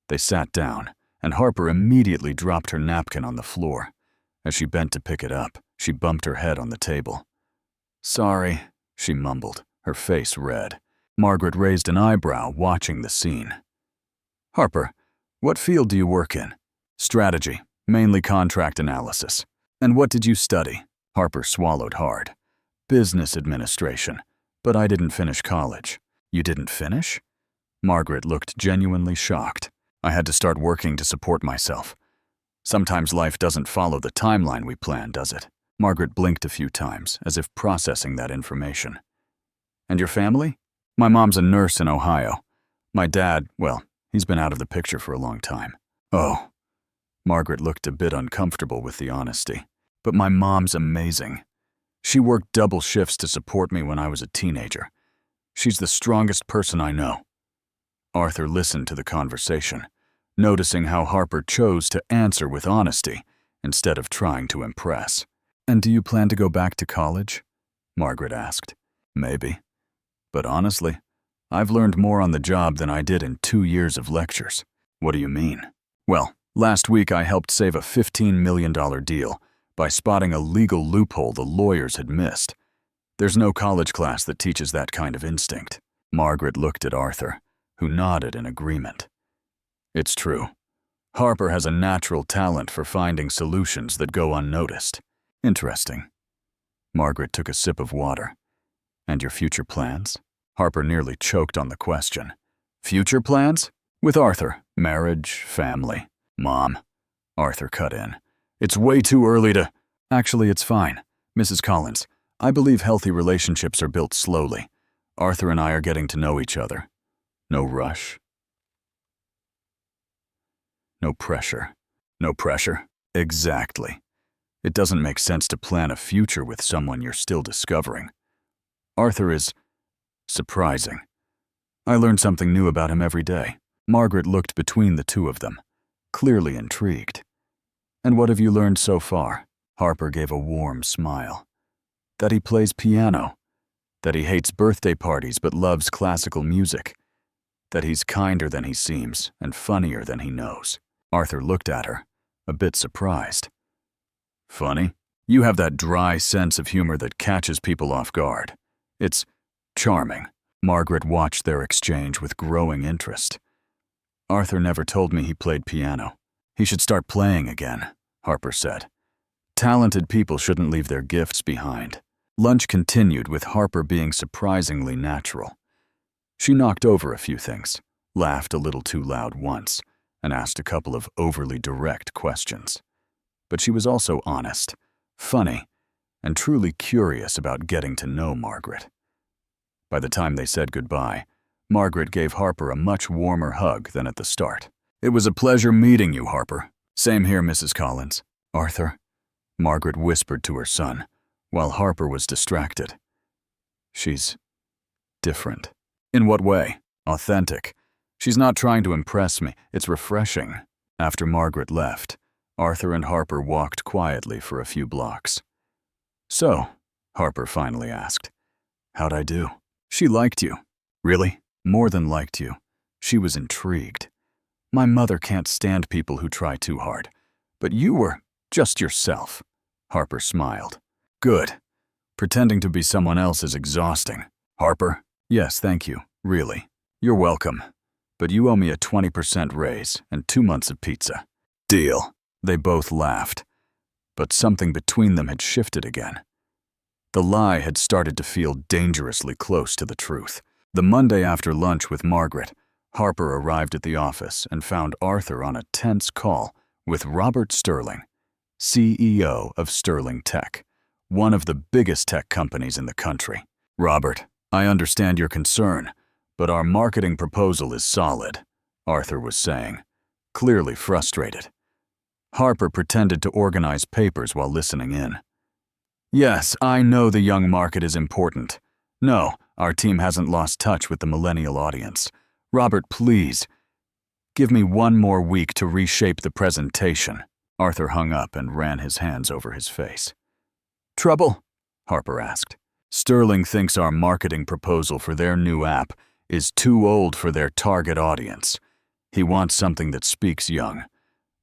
They sat down, and Harper immediately dropped her napkin on the floor. As she bent to pick it up, she bumped her head on the table. Sorry, she mumbled, her face red. Margaret raised an eyebrow, watching the scene. Harper, what field do you work in? Strategy, mainly contract analysis. And what did you study? Harper swallowed hard. Business administration, but I didn't finish college. You didn't finish? Margaret looked genuinely shocked. I had to start working to support myself. Sometimes life doesn't follow the timeline we plan, does it? Margaret blinked a few times, as if processing that information. And your family? My mom's a nurse in Ohio. My dad, well, he's been out of the picture for a long time. Oh. Margaret looked a bit uncomfortable with the honesty. But my mom's amazing. She worked double shifts to support me when I was a teenager. She's the strongest person I know. Arthur listened to the conversation, noticing how Harper chose to answer with honesty instead of trying to impress. And do you plan to go back to college? Margaret asked. Maybe. But honestly, I've learned more on the job than I did in 2 years of lectures. What do you mean? Well, last week I helped save a $15 million deal by spotting a legal loophole the lawyers had missed. There's no college class that teaches that kind of instinct. Margaret looked at Arthur, who nodded in agreement. It's true. Harper has a natural talent for finding solutions that go unnoticed. Interesting. Margaret took a sip of water. And your future plans? Harper nearly choked on the question. Future plans? With Arthur. Marriage, family. Mom. Arthur cut in. It's way too early to… Actually, it's fine. Mrs. Collins, I believe healthy relationships are built slowly. Arthur and I are getting to know each other. No rush. No pressure. No pressure? Exactly. It doesn't make sense to plan a future with someone you're still discovering. Arthur is surprising. I learn something new about him every day. Margaret looked between the two of them, clearly intrigued. And what have you learned so far? Harper gave a warm smile. That he plays piano. That he hates birthday parties but loves classical music. That he's kinder than he seems and funnier than he knows. Arthur looked at her, a bit surprised. Funny? You have that dry sense of humor that catches people off guard. It's charming. Margaret watched their exchange with growing interest. Arthur never told me he played piano. He should start playing again, Harper said. Talented people shouldn't leave their gifts behind. Lunch continued with Harper being surprisingly natural. She knocked over a few things, laughed a little too loud once, and asked a couple of overly direct questions. But she was also honest, funny, and truly curious about getting to know Margaret. By the time they said goodbye, Margaret gave Harper a much warmer hug than at the start. It was a pleasure meeting you, Harper. Same here, Mrs. Collins. Arthur, Margaret whispered to her son, while Harper was distracted. She's different. In what way? Authentic. She's not trying to impress me. It's refreshing. After Margaret left, Arthur and Harper walked quietly for a few blocks. So, Harper finally asked, how'd I do? She liked you. Really? More than liked you. She was intrigued. My mother can't stand people who try too hard. But you were just yourself. Harper smiled. Good. Pretending to be someone else is exhausting. Harper? Yes, thank you. Really. You're welcome. but you owe me a 20% raise and 2 months of pizza. Deal. They both laughed, but something between them had shifted again. The lie had started to feel dangerously close to the truth. The Monday after lunch with Margaret, Harper arrived at the office and found Arthur on a tense call with Robert Sterling, CEO of Sterling Tech, one of the biggest tech companies in the country. Robert, I understand your concern, but our marketing proposal is solid, Arthur was saying, clearly frustrated. Harper pretended to organize papers while listening in. Yes, I know the young market is important. No, our team hasn't lost touch with the millennial audience. Robert, please, give me 1 more week to reshape the presentation. Arthur hung up and ran his hands over his face. Trouble? Harper asked. Sterling thinks our marketing proposal for their new app is too old for their target audience. He wants something that speaks young,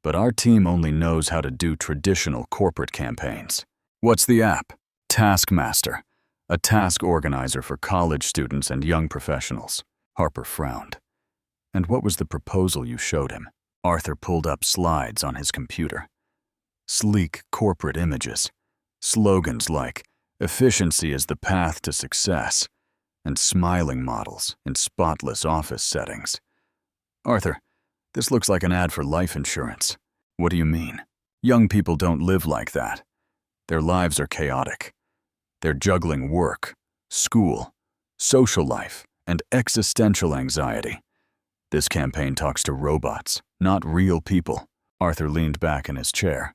but our team only knows how to do traditional corporate campaigns. What's the app? Taskmaster, a task organizer for college students and young professionals. Harper frowned. And what was the proposal you showed him? Arthur pulled up slides on his computer. Sleek corporate images, slogans like, efficiency is the path to success, and smiling models in spotless office settings. Arthur, this looks like an ad for life insurance. What do you mean? Young people don't live like that. Their lives are chaotic. They're juggling work, school, social life, and existential anxiety. This campaign talks to robots, not real people. Arthur leaned back in his chair.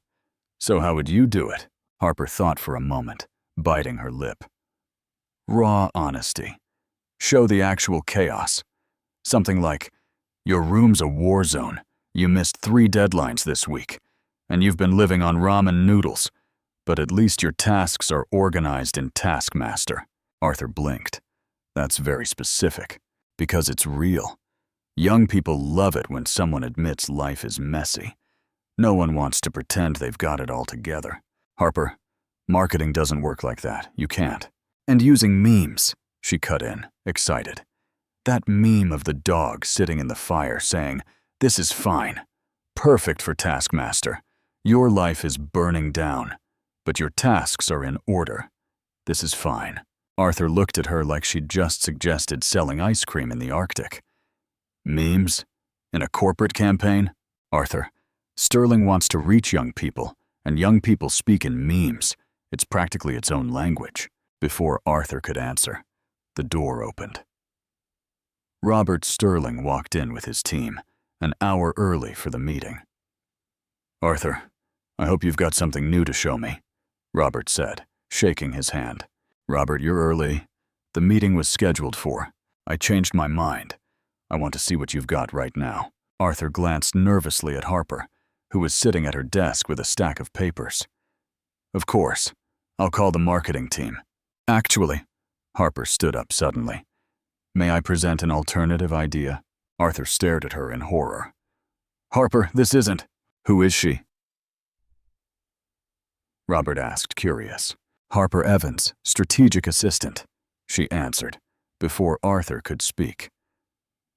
So how would you do it? Harper thought for a moment, biting her lip. Raw honesty. Show the actual chaos. Something like, your room's a war zone. You missed 3 deadlines this week, and you've been living on ramen noodles. But at least your tasks are organized in Taskmaster. Arthur blinked. That's very specific, because it's real. Young people love it when someone admits life is messy. No one wants to pretend they've got it all together. Harper, marketing doesn't work like that. You can't. And using memes, she cut in, excited. That meme of the dog sitting in the fire saying, this is fine. Perfect for Taskmaster. Your life is burning down, but your tasks are in order. This is fine. Arthur looked at her like she'd just suggested selling ice cream in the Arctic. Memes? In a corporate campaign? Arthur, Sterling wants to reach young people, and young people speak in memes. It's practically its own language. Before Arthur could answer, the door opened. Robert Sterling walked in with his team, an hour early for the meeting. Arthur, I hope you've got something new to show me, Robert said, shaking his hand. Robert, you're early. The meeting was scheduled for. I changed my mind. I want to see what you've got right now. Arthur glanced nervously at Harper, who was sitting at her desk with a stack of papers. Of course. I'll call the marketing team. Actually, Harper stood up suddenly. May I present an alternative idea? Arthur stared at her in horror. Harper, this isn't. Who is she? Robert asked, curious. Harper Evans, strategic assistant, she answered, before Arthur could speak.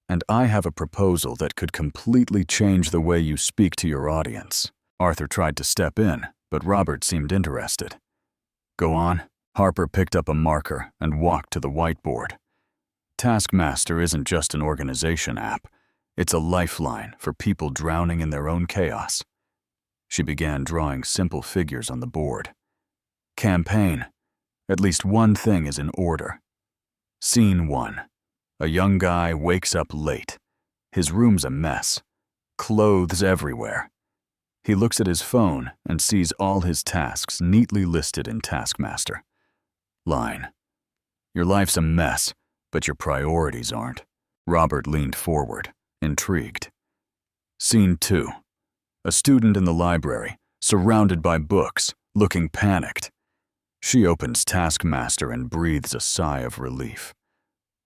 And I have a proposal that could completely change the way you speak to your audience. Arthur tried to step in, but Robert seemed interested. Go on. Harper picked up a marker and walked to the whiteboard. Taskmaster isn't just an organization app. It's a lifeline for people drowning in their own chaos. She began drawing simple figures on the board. Campaign. At least one thing is in order. Scene 1. A young guy wakes up late. His room's a mess. Clothes everywhere. He looks at his phone and sees all his tasks neatly listed in Taskmaster. Line. Your life's a mess, but your priorities aren't. Robert leaned forward, intrigued. Scene 2. A student in the library, surrounded by books, looking panicked. She opens Taskmaster and breathes a sigh of relief.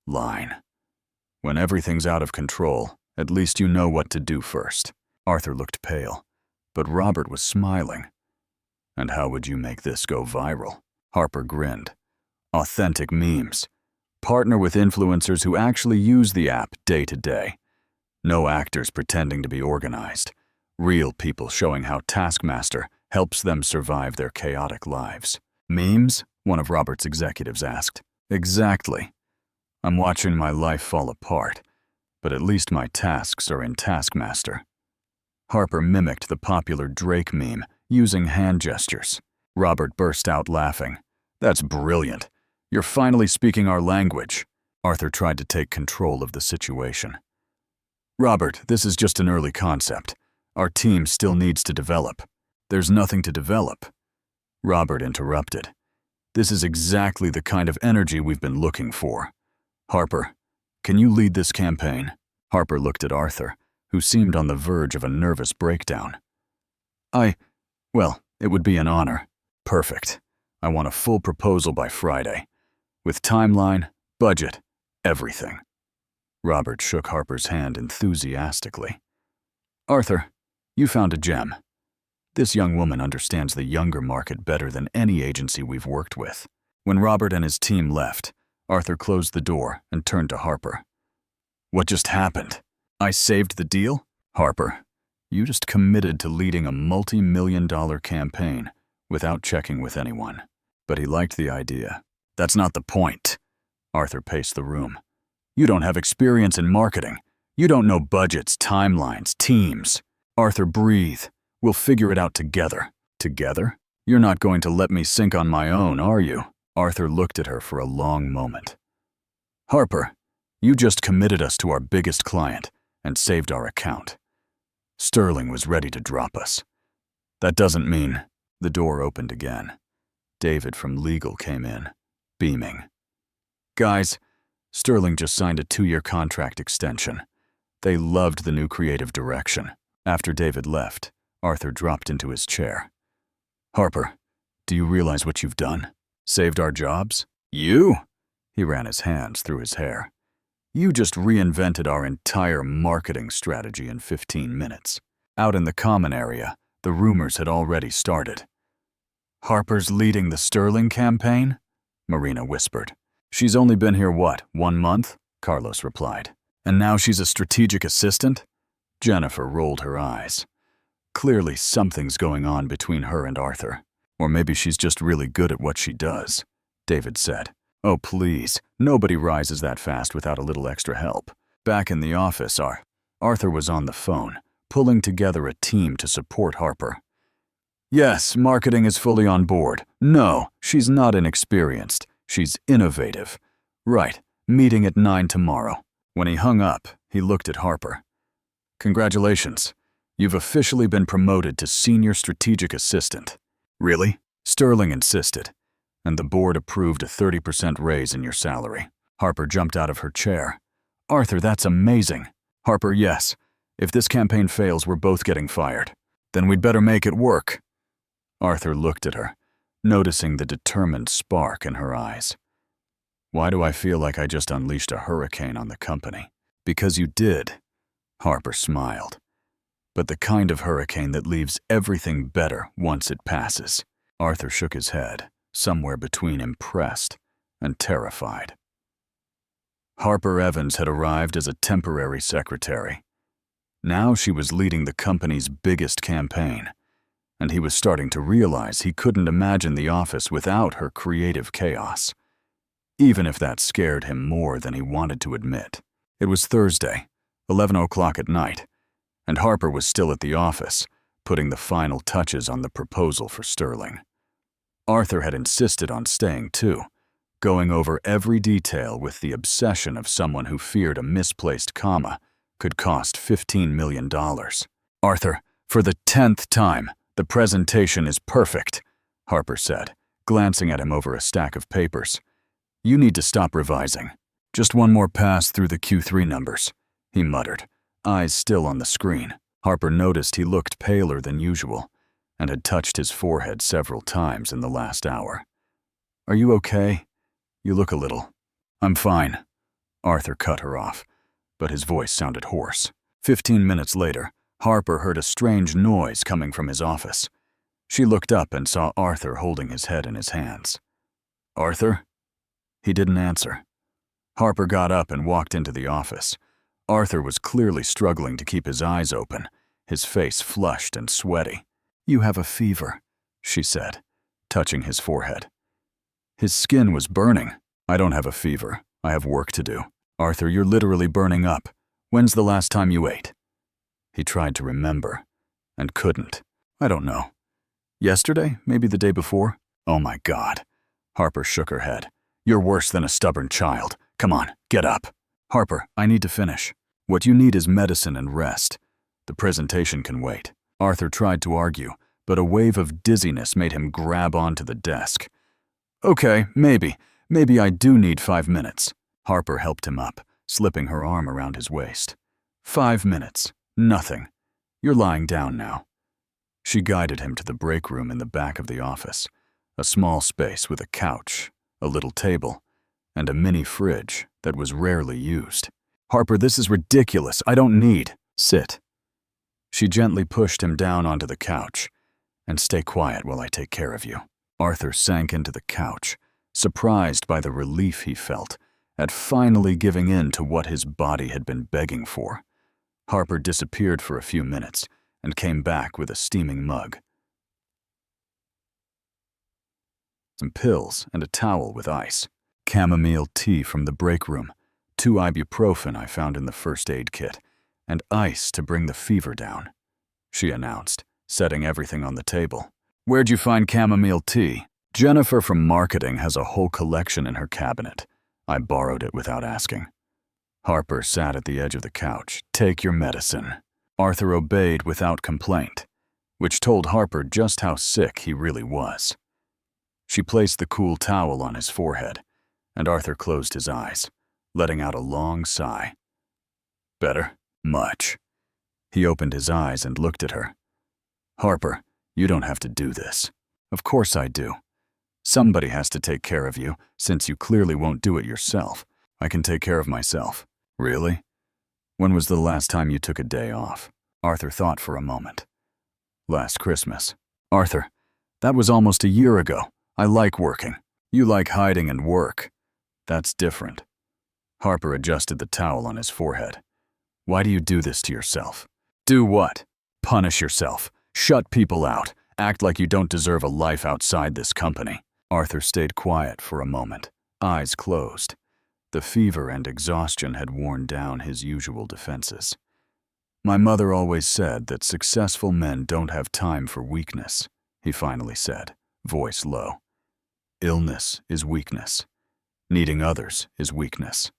Line. When everything's out of control, at least you know what to do first. Arthur looked pale, but Robert was smiling. And how would you make this go viral? Harper grinned. Authentic memes. Partner with influencers who actually use the app day to day. No actors pretending to be organized. Real people showing how Taskmaster helps them survive their chaotic lives. Memes? One of Robert's executives asked. Exactly. I'm watching my life fall apart, but at least my tasks are in Taskmaster. Harper mimicked the popular Drake meme using hand gestures. Robert burst out laughing. That's brilliant. You're finally speaking our language. Arthur tried to take control of the situation. Robert, this is just an early concept. Our team still needs to develop. There's nothing to develop. Robert interrupted. This is exactly the kind of energy we've been looking for. Harper, can you lead this campaign? Harper looked at Arthur, who seemed on the verge of a nervous breakdown. Well, it would be an honor. Perfect. I want a full proposal by Friday, with timeline, budget, everything. Robert shook Harper's hand enthusiastically. Arthur, you found a gem. This young woman understands the younger market better than any agency we've worked with. When Robert and his team left, Arthur closed the door and turned to Harper. What just happened? I saved the deal? Harper, you just committed to leading a multi-million-dollar campaign without checking with anyone. But he liked the idea. That's not the point. Arthur paced the room. You don't have experience in marketing. You don't know budgets, timelines, teams. Arthur, breathe. We'll figure it out together. Together? You're not going to let me sink on my own, are you? Arthur looked at her for a long moment. Harper, you just committed us to our biggest client and saved our account. Sterling was ready to drop us. That doesn't mean... The door opened again. David from legal came in, beaming. Guys, Sterling just signed a 2-year contract extension. They loved the new creative direction. After David left, Arthur dropped into his chair. Harper, do you realize what you've done? Saved our jobs? You? He ran his hands through his hair. You just reinvented our entire marketing strategy in 15 minutes. Out in the common area, the rumors had already started. Harper's leading the Sterling campaign? Marina whispered. She's only been here, 1 month? Carlos replied. And now she's a strategic assistant? Jennifer rolled her eyes. Clearly something's going on between her and Arthur. Or maybe she's just really good at what she does, David said. Oh, please, nobody rises that fast without a little extra help. Back in the office, Arthur was on the phone, pulling together a team to support Harper. Yes, marketing is fully on board. No, she's not inexperienced. She's innovative. Right, meeting at 9 tomorrow. When he hung up, he looked at Harper. Congratulations. You've officially been promoted to Senior Strategic Assistant. Really? Sterling insisted, and the board approved a 30% raise in your salary. Harper jumped out of her chair. Arthur, that's amazing. Harper, yes. If this campaign fails, we're both getting fired. Then we'd better make it work. Arthur looked at her, noticing the determined spark in her eyes. Why do I feel like I just unleashed a hurricane on the company? Because you did. Harper smiled. But the kind of hurricane that leaves everything better once it passes. Arthur shook his head, somewhere between impressed and terrified. Harper Evans had arrived as a temporary secretary. Now she was leading the company's biggest campaign, and he was starting to realize he couldn't imagine the office without her creative chaos, even if that scared him more than he wanted to admit. It was Thursday, 11 o'clock at night, and Harper was still at the office, putting the final touches on the proposal for Sterling. Arthur had insisted on staying too, going over every detail with the obsession of someone who feared a misplaced comma could cost $15 million. Arthur, for the 10th time, the presentation is perfect, Harper said, glancing at him over a stack of papers. You need to stop revising. Just one more pass through the Q3 numbers, he muttered, eyes still on the screen. Harper noticed he looked paler than usual and had touched his forehead several times in the last hour. Are you okay? You look a little. I'm fine. Arthur cut her off, but his voice sounded hoarse. 15 minutes later, Harper heard a strange noise coming from his office. She looked up and saw Arthur holding his head in his hands. Arthur? He didn't answer. Harper got up and walked into the office, Arthur was clearly struggling to keep his eyes open, his face flushed and sweaty. "You have a fever," she said, touching his forehead. His skin was burning. "I don't have a fever. I have work to do." "Arthur, you're literally burning up. When's the last time you ate?" He tried to remember, and couldn't. "I don't know. Yesterday? Maybe the day before?" "Oh my God." Harper shook her head. "You're worse than a stubborn child. Come on, get up." "Harper, I need to finish. What you need is medicine and rest. The presentation can wait." Arthur tried to argue, but a wave of dizziness made him grab onto the desk. "Okay, maybe I do need 5 minutes." Harper helped him up, slipping her arm around his waist. 5 minutes. Nothing. You're lying down now." She guided him to the break room in the back of the office, a small space with a couch, a little table, and a mini fridge that was rarely used. "Harper, this is ridiculous. I don't need." "Sit." She gently pushed him down onto the couch. "And stay quiet while I take care of you." Arthur sank into the couch, surprised by the relief he felt at finally giving in to what his body had been begging for. Harper disappeared for a few minutes and came back with a steaming mug, some pills, and a towel with ice. Chamomile tea from the break room, 2 ibuprofen I found in the first aid kit, and ice to bring the fever down, she announced, setting everything on the table. "Where'd you find chamomile tea?" "Jennifer from marketing has a whole collection in her cabinet. I borrowed it without asking." Harper sat at the edge of the couch. "Take your medicine." Arthur obeyed without complaint, which told Harper just how sick he really was. She placed the cool towel on his forehead, and Arthur closed his eyes, letting out a long sigh. "Better?" "Much." He opened his eyes and looked at her. "Harper, you don't have to do this." "Of course I do. Somebody has to take care of you, since you clearly won't do it yourself. I can take care of myself." "Really? When was the last time you took a day off?" Arthur thought for a moment. "Last Christmas." "Arthur, that was almost a year ago. I like working. You like hiding and work. That's different." Harper adjusted the towel on his forehead. "Why do you do this to yourself?" "Do what?" "Punish yourself. Shut people out. Act like you don't deserve a life outside this company." Arthur stayed quiet for a moment, eyes closed. The fever and exhaustion had worn down his usual defenses. "My mother always said that successful men don't have time for weakness," he finally said, voice low. "Illness is weakness. Needing others is weakness.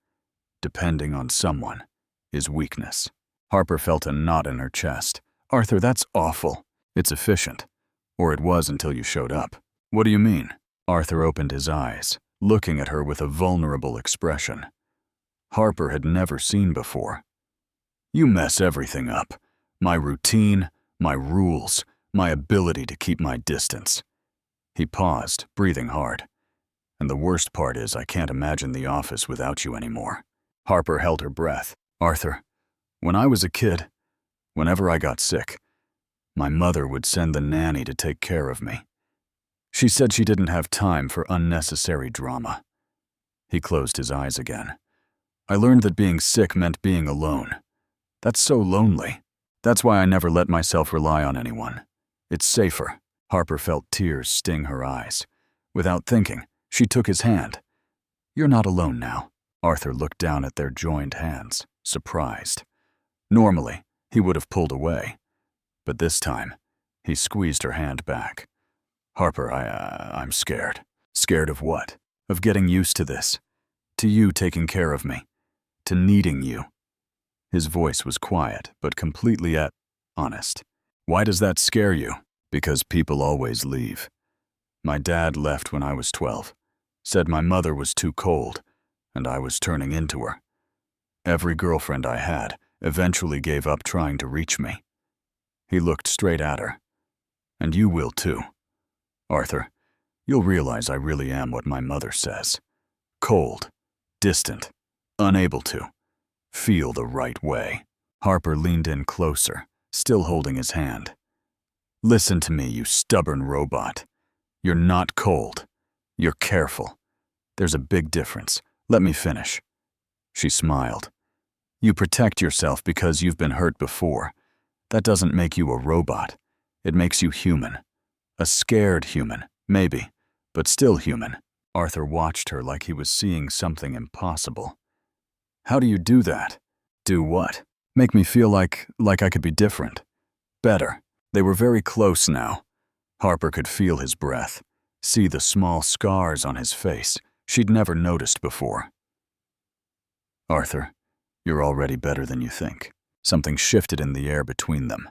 Depending on someone is weakness." Harper felt a knot in her chest. "Arthur, that's awful." "It's efficient. Or it was until you showed up." "What do you mean?" Arthur opened his eyes, looking at her with a vulnerable expression. Harper had never seen before. "You mess everything up. My routine, my rules, my ability to keep my distance." He paused, breathing hard. "And the worst part is I can't imagine the office without you anymore." Harper held her breath. "Arthur, when I was a kid, whenever I got sick, my mother would send the nanny to take care of me. She said she didn't have time for unnecessary drama." He closed his eyes again. "I learned that being sick meant being alone. That's so lonely. That's why I never let myself rely on anyone. It's safer." Harper felt tears sting her eyes. Without thinking, she took his hand. "You're not alone now." Arthur looked down at their joined hands, surprised. Normally, he would have pulled away, but this time, he squeezed her hand back. "Harper, I'm scared." "Scared of what?" "Of getting used to this. To you taking care of me. To needing you." His voice was quiet, but completely honest. "Why does that scare you?" "Because people always leave. My dad left when I was 12. Said my mother was too cold, and I was turning into her. Every girlfriend I had eventually gave up trying to reach me." He looked straight at her. "And you will too. Arthur, you'll realize I really am what my mother says. Cold, distant, unable to feel the right way." Harper leaned in closer, still holding his hand. "Listen to me, you stubborn robot. You're not cold. You're careful. There's a big difference. Let me finish." She smiled. You protect yourself because you've been hurt before. That doesn't make you a robot. It makes you human. A scared human, maybe, but still human. Arthur watched her like he was seeing something impossible. How do you do that? Do what? Make me feel like I could be different. Better. They were very close now. Harper could feel his breath, see the small scars on his face she'd never noticed before. Arthur, you're already better than you think. Something shifted in the air between them.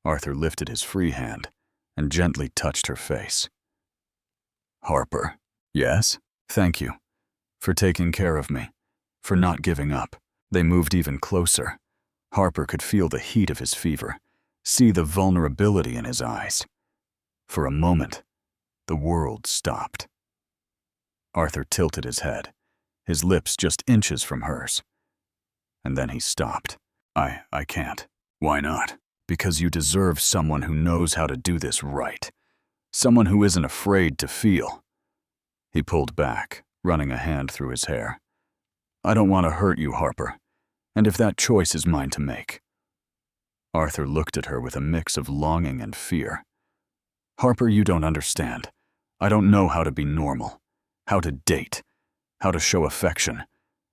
Arthur lifted his free hand and gently touched her face. Harper. Yes? Thank you. For taking care of me. For not giving up. They moved even closer. Harper could feel the heat of his fever, see the vulnerability in his eyes. For a moment, the world stopped. Arthur tilted his head, his lips just inches from hers. And then he stopped. I can't. Why not? Because you deserve someone who knows how to do this right. Someone who isn't afraid to feel. He pulled back, running a hand through his hair. I don't want to hurt you, Harper. And if that choice is mine to make. Arthur looked at her with a mix of longing and fear. Harper, you don't understand. I don't know how to be normal, how to date, how to show affection,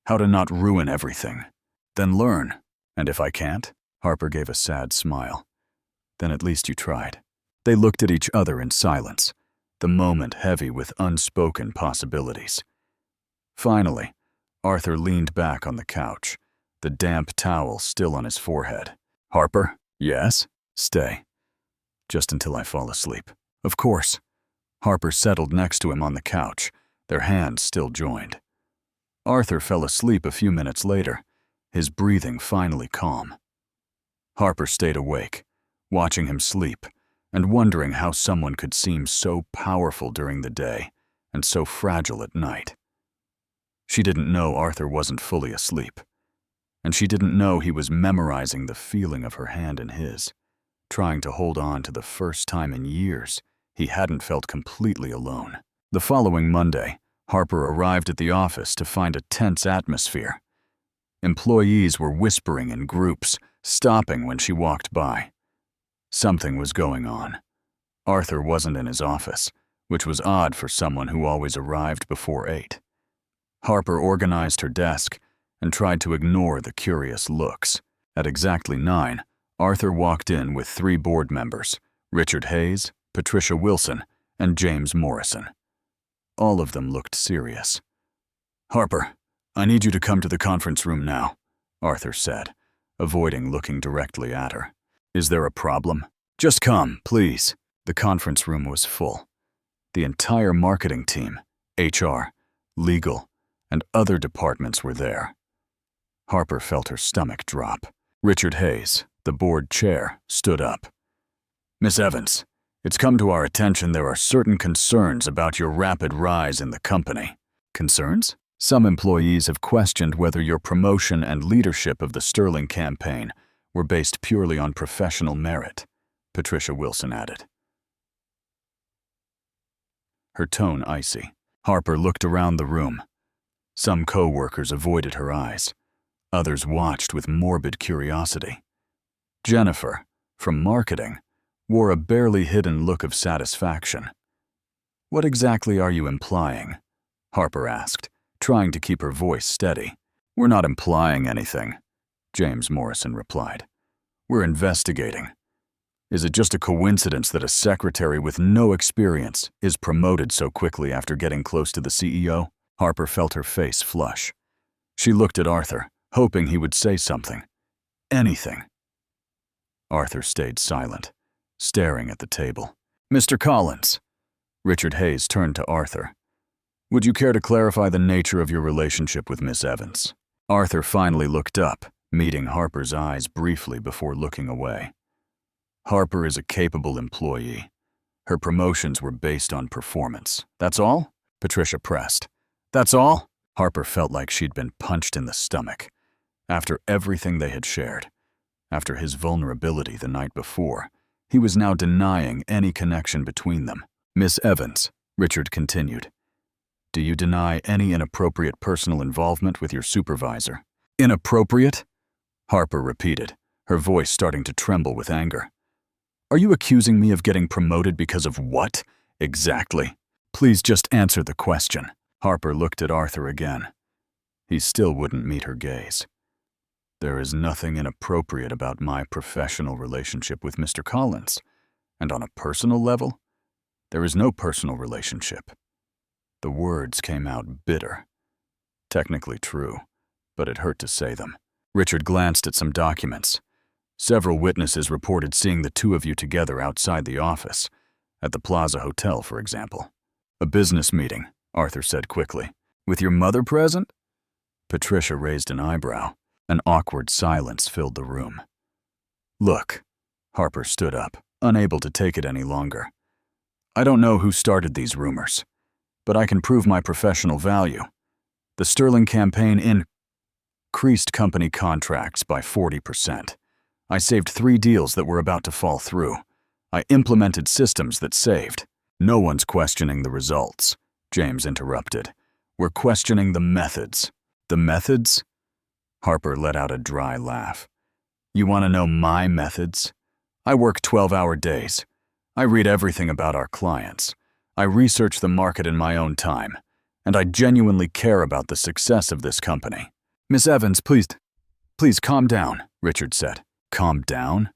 how to not ruin everything. Then learn. And if I can't? Harper gave a sad smile. Then at least you tried. They looked at each other in silence, the moment heavy with unspoken possibilities. Finally, Arthur leaned back on the couch, the damp towel still on his forehead. Harper? Yes? Stay. Just until I fall asleep. Of course. Harper settled next to him on the couch, their hands still joined. Arthur fell asleep a few minutes later, his breathing finally calm. Harper stayed awake, watching him sleep, and wondering how someone could seem so powerful during the day and so fragile at night. She didn't know Arthur wasn't fully asleep, and she didn't know he was memorizing the feeling of her hand in his, trying to hold on to the first time in years he hadn't felt completely alone. The following Monday, Harper arrived at the office to find a tense atmosphere. Employees were whispering in groups, stopping when she walked by. Something was going on. Arthur wasn't in his office, which was odd for someone who always arrived before 8. Harper organized her desk and tried to ignore the curious looks. At exactly 9, Arthur walked in with 3 board members, Richard Hayes, Patricia Wilson, and James Morrison. All of them looked serious. Harper, I need you to come to the conference room now, Arthur said, avoiding looking directly at her. Is there a problem? Just come, please. The conference room was full. The entire marketing team, HR, legal, and other departments were there. Harper felt her stomach drop. Richard Hayes, the board chair, stood up. Miss Evans, it's come to our attention there are certain concerns about your rapid rise in the company. Concerns? Some employees have questioned whether your promotion and leadership of the Sterling campaign were based purely on professional merit, Patricia Wilson added. Her tone icy. Harper looked around the room. Some co-workers avoided her eyes. Others watched with morbid curiosity. Jennifer, from marketing, wore a barely hidden look of satisfaction. What exactly are you implying? Harper asked, trying to keep her voice steady. We're not implying anything, James Morrison replied. We're investigating. Is it just a coincidence that a secretary with no experience is promoted so quickly after getting close to the CEO? Harper felt her face flush. She looked at Arthur, hoping he would say something. Anything. Arthur stayed silent, staring at the table. Mr. Collins. Richard Hayes turned to Arthur. Would you care to clarify the nature of your relationship with Miss Evans? Arthur finally looked up, meeting Harper's eyes briefly before looking away. Harper is a capable employee. Her promotions were based on performance. That's all? Patricia pressed. That's all? Harper felt like she'd been punched in the stomach. After everything they had shared, after his vulnerability the night before, he was now denying any connection between them. Miss Evans, Richard continued, do you deny any inappropriate personal involvement with your supervisor? Inappropriate? Harper repeated, her voice starting to tremble with anger. Are you accusing me of getting promoted because of what, exactly? Please just answer the question. Harper looked at Arthur again. He still wouldn't meet her gaze. There is nothing inappropriate about my professional relationship with Mr. Collins, and on a personal level, there is no personal relationship. The words came out bitter. Technically true, but it hurt to say them. Richard glanced at some documents. Several witnesses reported seeing the two of you together outside the office, at the Plaza Hotel, for example. A business meeting, Arthur said quickly. With your mother present? Patricia raised an eyebrow. An awkward silence filled the room. Look, Harper stood up, unable to take it any longer. I don't know who started these rumors, but I can prove my professional value. The Sterling campaign increased company contracts by 40%. I saved 3 deals that were about to fall through. I implemented systems that saved. No one's questioning the results, James interrupted. We're questioning the methods. The methods? Harper let out a dry laugh. You want to know my methods? I work 12-hour days. I read everything about our clients. I research the market in my own time, and I genuinely care about the success of this company. Miss Evans, please calm down, Richard said. Calm down?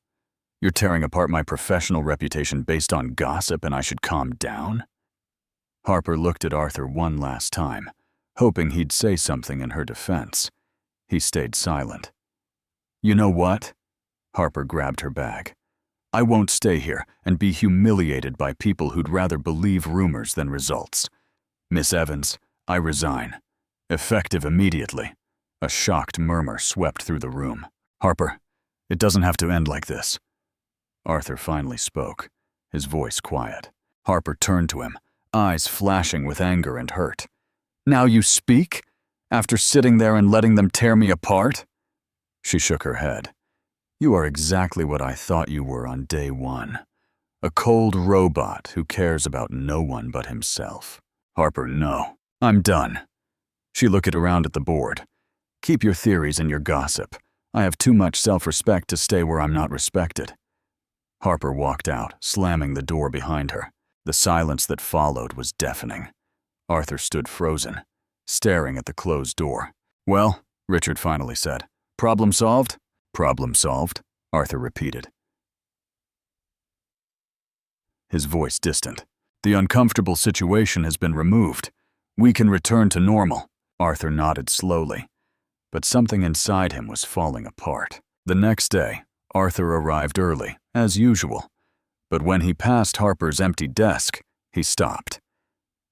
You're tearing apart my professional reputation based on gossip and I should calm down? Harper looked at Arthur one last time, hoping he'd say something in her defense. He stayed silent. You know what? Harper grabbed her bag. I won't stay here and be humiliated by people who'd rather believe rumors than results. Miss Evans, I resign. Effective immediately. A shocked murmur swept through the room. Harper, it doesn't have to end like this. Arthur finally spoke, his voice quiet. Harper turned to him, eyes flashing with anger and hurt. Now you speak? After sitting there and letting them tear me apart? She shook her head. You are exactly what I thought you were on day one. A cold robot who cares about no one but himself. Harper, no. I'm done. She looked around at the board. Keep your theories and your gossip. I have too much self-respect to stay where I'm not respected. Harper walked out, slamming the door behind her. The silence that followed was deafening. Arthur stood frozen, staring at the closed door. Well, Richard finally said. Problem solved? Problem solved, Arthur repeated. His voice distant. The uncomfortable situation has been removed. We can return to normal. Arthur nodded slowly, but something inside him was falling apart. The next day, Arthur arrived early, as usual, but when he passed Harper's empty desk, he stopped.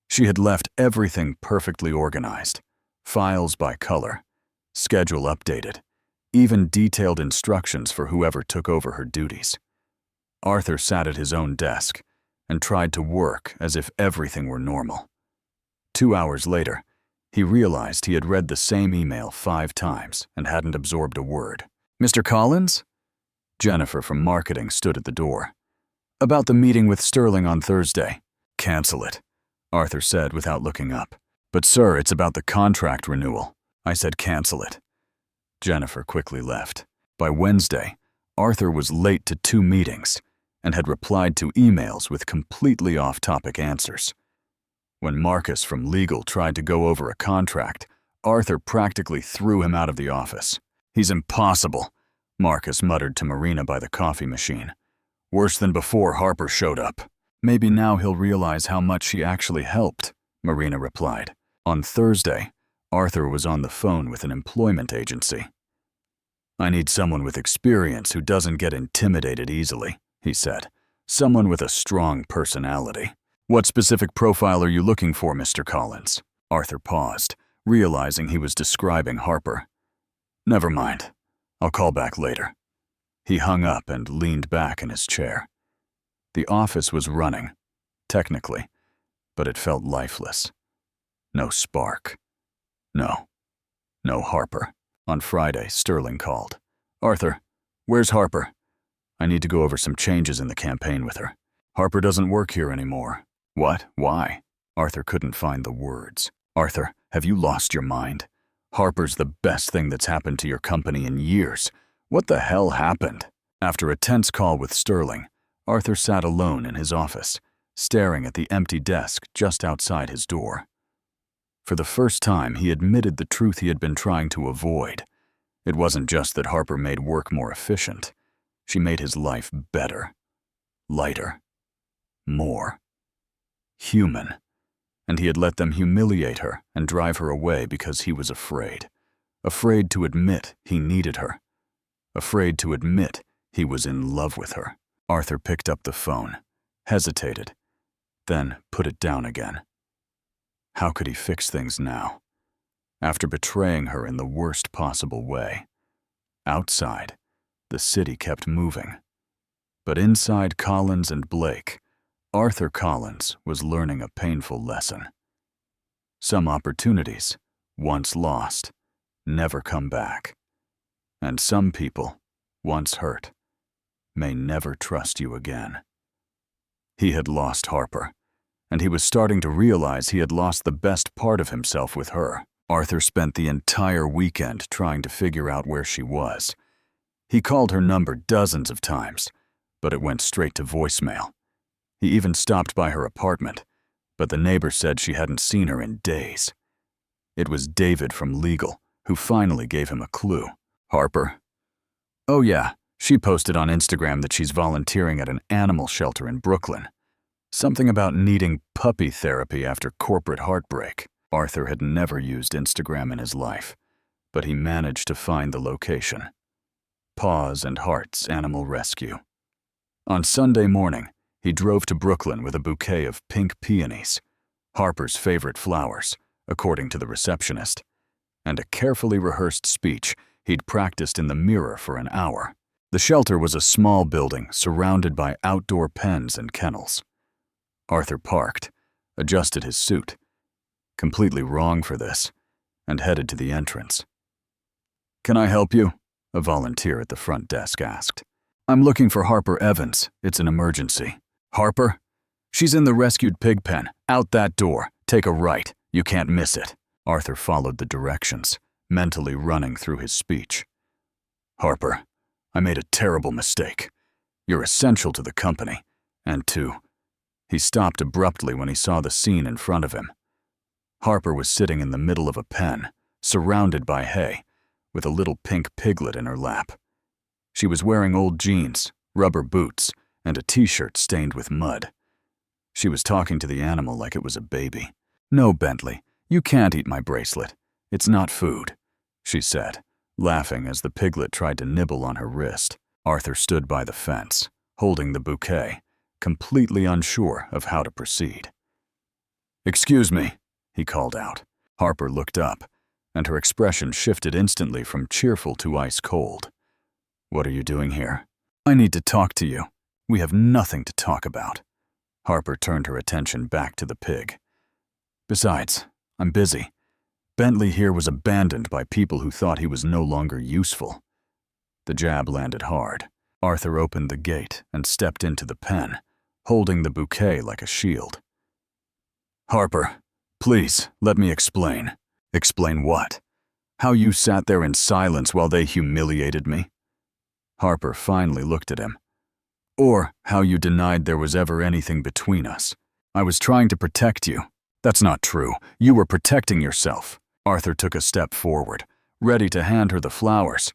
She had left everything perfectly organized, files by color, schedule updated, even detailed instructions for whoever took over her duties. Arthur sat at his own desk and tried to work as if everything were normal. 2 hours later, he realized he had read the same email 5 times and hadn't absorbed a word. Mr. Collins? Jennifer from marketing stood at the door. About the meeting with Sterling on Thursday. Cancel it, Arthur said without looking up. But sir, it's about the contract renewal. I said cancel it. Jennifer quickly left. By Wednesday, Arthur was late to 2 meetings and had replied to emails with completely off-topic answers. When Marcus from legal tried to go over a contract, Arthur practically threw him out of the office. He's impossible, Marcus muttered to Marina by the coffee machine. Worse than before Harper showed up. Maybe now he'll realize how much she actually helped, Marina replied. On Thursday, Arthur was on the phone with an employment agency. I need someone with experience who doesn't get intimidated easily, he said. Someone with a strong personality. What specific profile are you looking for, Mr. Collins? Arthur paused, realizing he was describing Harper. Never mind. I'll call back later. He hung up and leaned back in his chair. The office was running, technically, but it felt lifeless. No spark. No Harper. On Friday, Sterling called. Arthur, where's Harper? I need to go over some changes in the campaign with her. Harper doesn't work here anymore. What? Why? Arthur couldn't find the words. Arthur, have you lost your mind? Harper's the best thing that's happened to your company in years. What the hell happened? After a tense call with Sterling, Arthur sat alone in his office, staring at the empty desk just outside his door. For the first time, he admitted the truth he had been trying to avoid. It wasn't just that Harper made work more efficient. She made his life better, lighter, more human. And he had let them humiliate her and drive her away because he was afraid. Afraid to admit he needed her. Afraid to admit he was in love with her. Arthur picked up the phone, hesitated, then put it down again. How could he fix things now? After betraying her in the worst possible way. Outside, the city kept moving. But inside Collins and Blake, Arthur Collins was learning a painful lesson. Some opportunities, once lost, never come back. And some people, once hurt, may never trust you again. He had lost Harper, and he was starting to realize he had lost the best part of himself with her. Arthur spent the entire weekend trying to figure out where she was. He called her number dozens of times, but it went straight to voicemail. He even stopped by her apartment, but the neighbor said she hadn't seen her in days. It was David from legal, who finally gave him a clue. Harper? Oh yeah, she posted on Instagram that she's volunteering at an animal shelter in Brooklyn. Something about needing puppy therapy after corporate heartbreak. Arthur had never used Instagram in his life, but he managed to find the location. Paws and Hearts Animal Rescue. On Sunday morning, he drove to Brooklyn with a bouquet of pink peonies, Harper's favorite flowers, according to the receptionist, and a carefully rehearsed speech he'd practiced in the mirror for an hour. The shelter was a small building surrounded by outdoor pens and kennels. Arthur parked, adjusted his suit, completely wrong for this, and headed to the entrance. "Can I help you?" a volunteer at the front desk asked. "I'm looking for Harper Evans. It's an emergency." "Harper? She's in the rescued pig pen. Out that door. Take a right. You can't miss it." Arthur followed the directions, mentally running through his speech. "Harper, I made a terrible mistake. You're essential to the company, and to..." He stopped abruptly when he saw the scene in front of him. Harper was sitting in the middle of a pen, surrounded by hay, with a little pink piglet in her lap. She was wearing old jeans, rubber boots, and a t-shirt stained with mud. She was talking to the animal like it was a baby. "No, Bentley, you can't eat my bracelet. It's not food," she said, laughing as the piglet tried to nibble on her wrist. Arthur stood by the fence, holding the bouquet, completely unsure of how to proceed. "Excuse me," he called out. Harper looked up, and her expression shifted instantly from cheerful to ice-cold. "What are you doing here?" "I need to talk to you. We have nothing to talk about." Harper turned her attention back to the pig. "Besides, I'm busy. Bentley here was abandoned by people who thought he was no longer useful." The jab landed hard. Arthur opened the gate and stepped into the pen, holding the bouquet like a shield. "Harper, please, let me explain." "Explain what? How you sat there in silence while they humiliated me?" Harper finally looked at him. "Or how you denied there was ever anything between us. I was trying to protect you." "That's not true. You were protecting yourself." Arthur took a step forward, ready to hand her the flowers,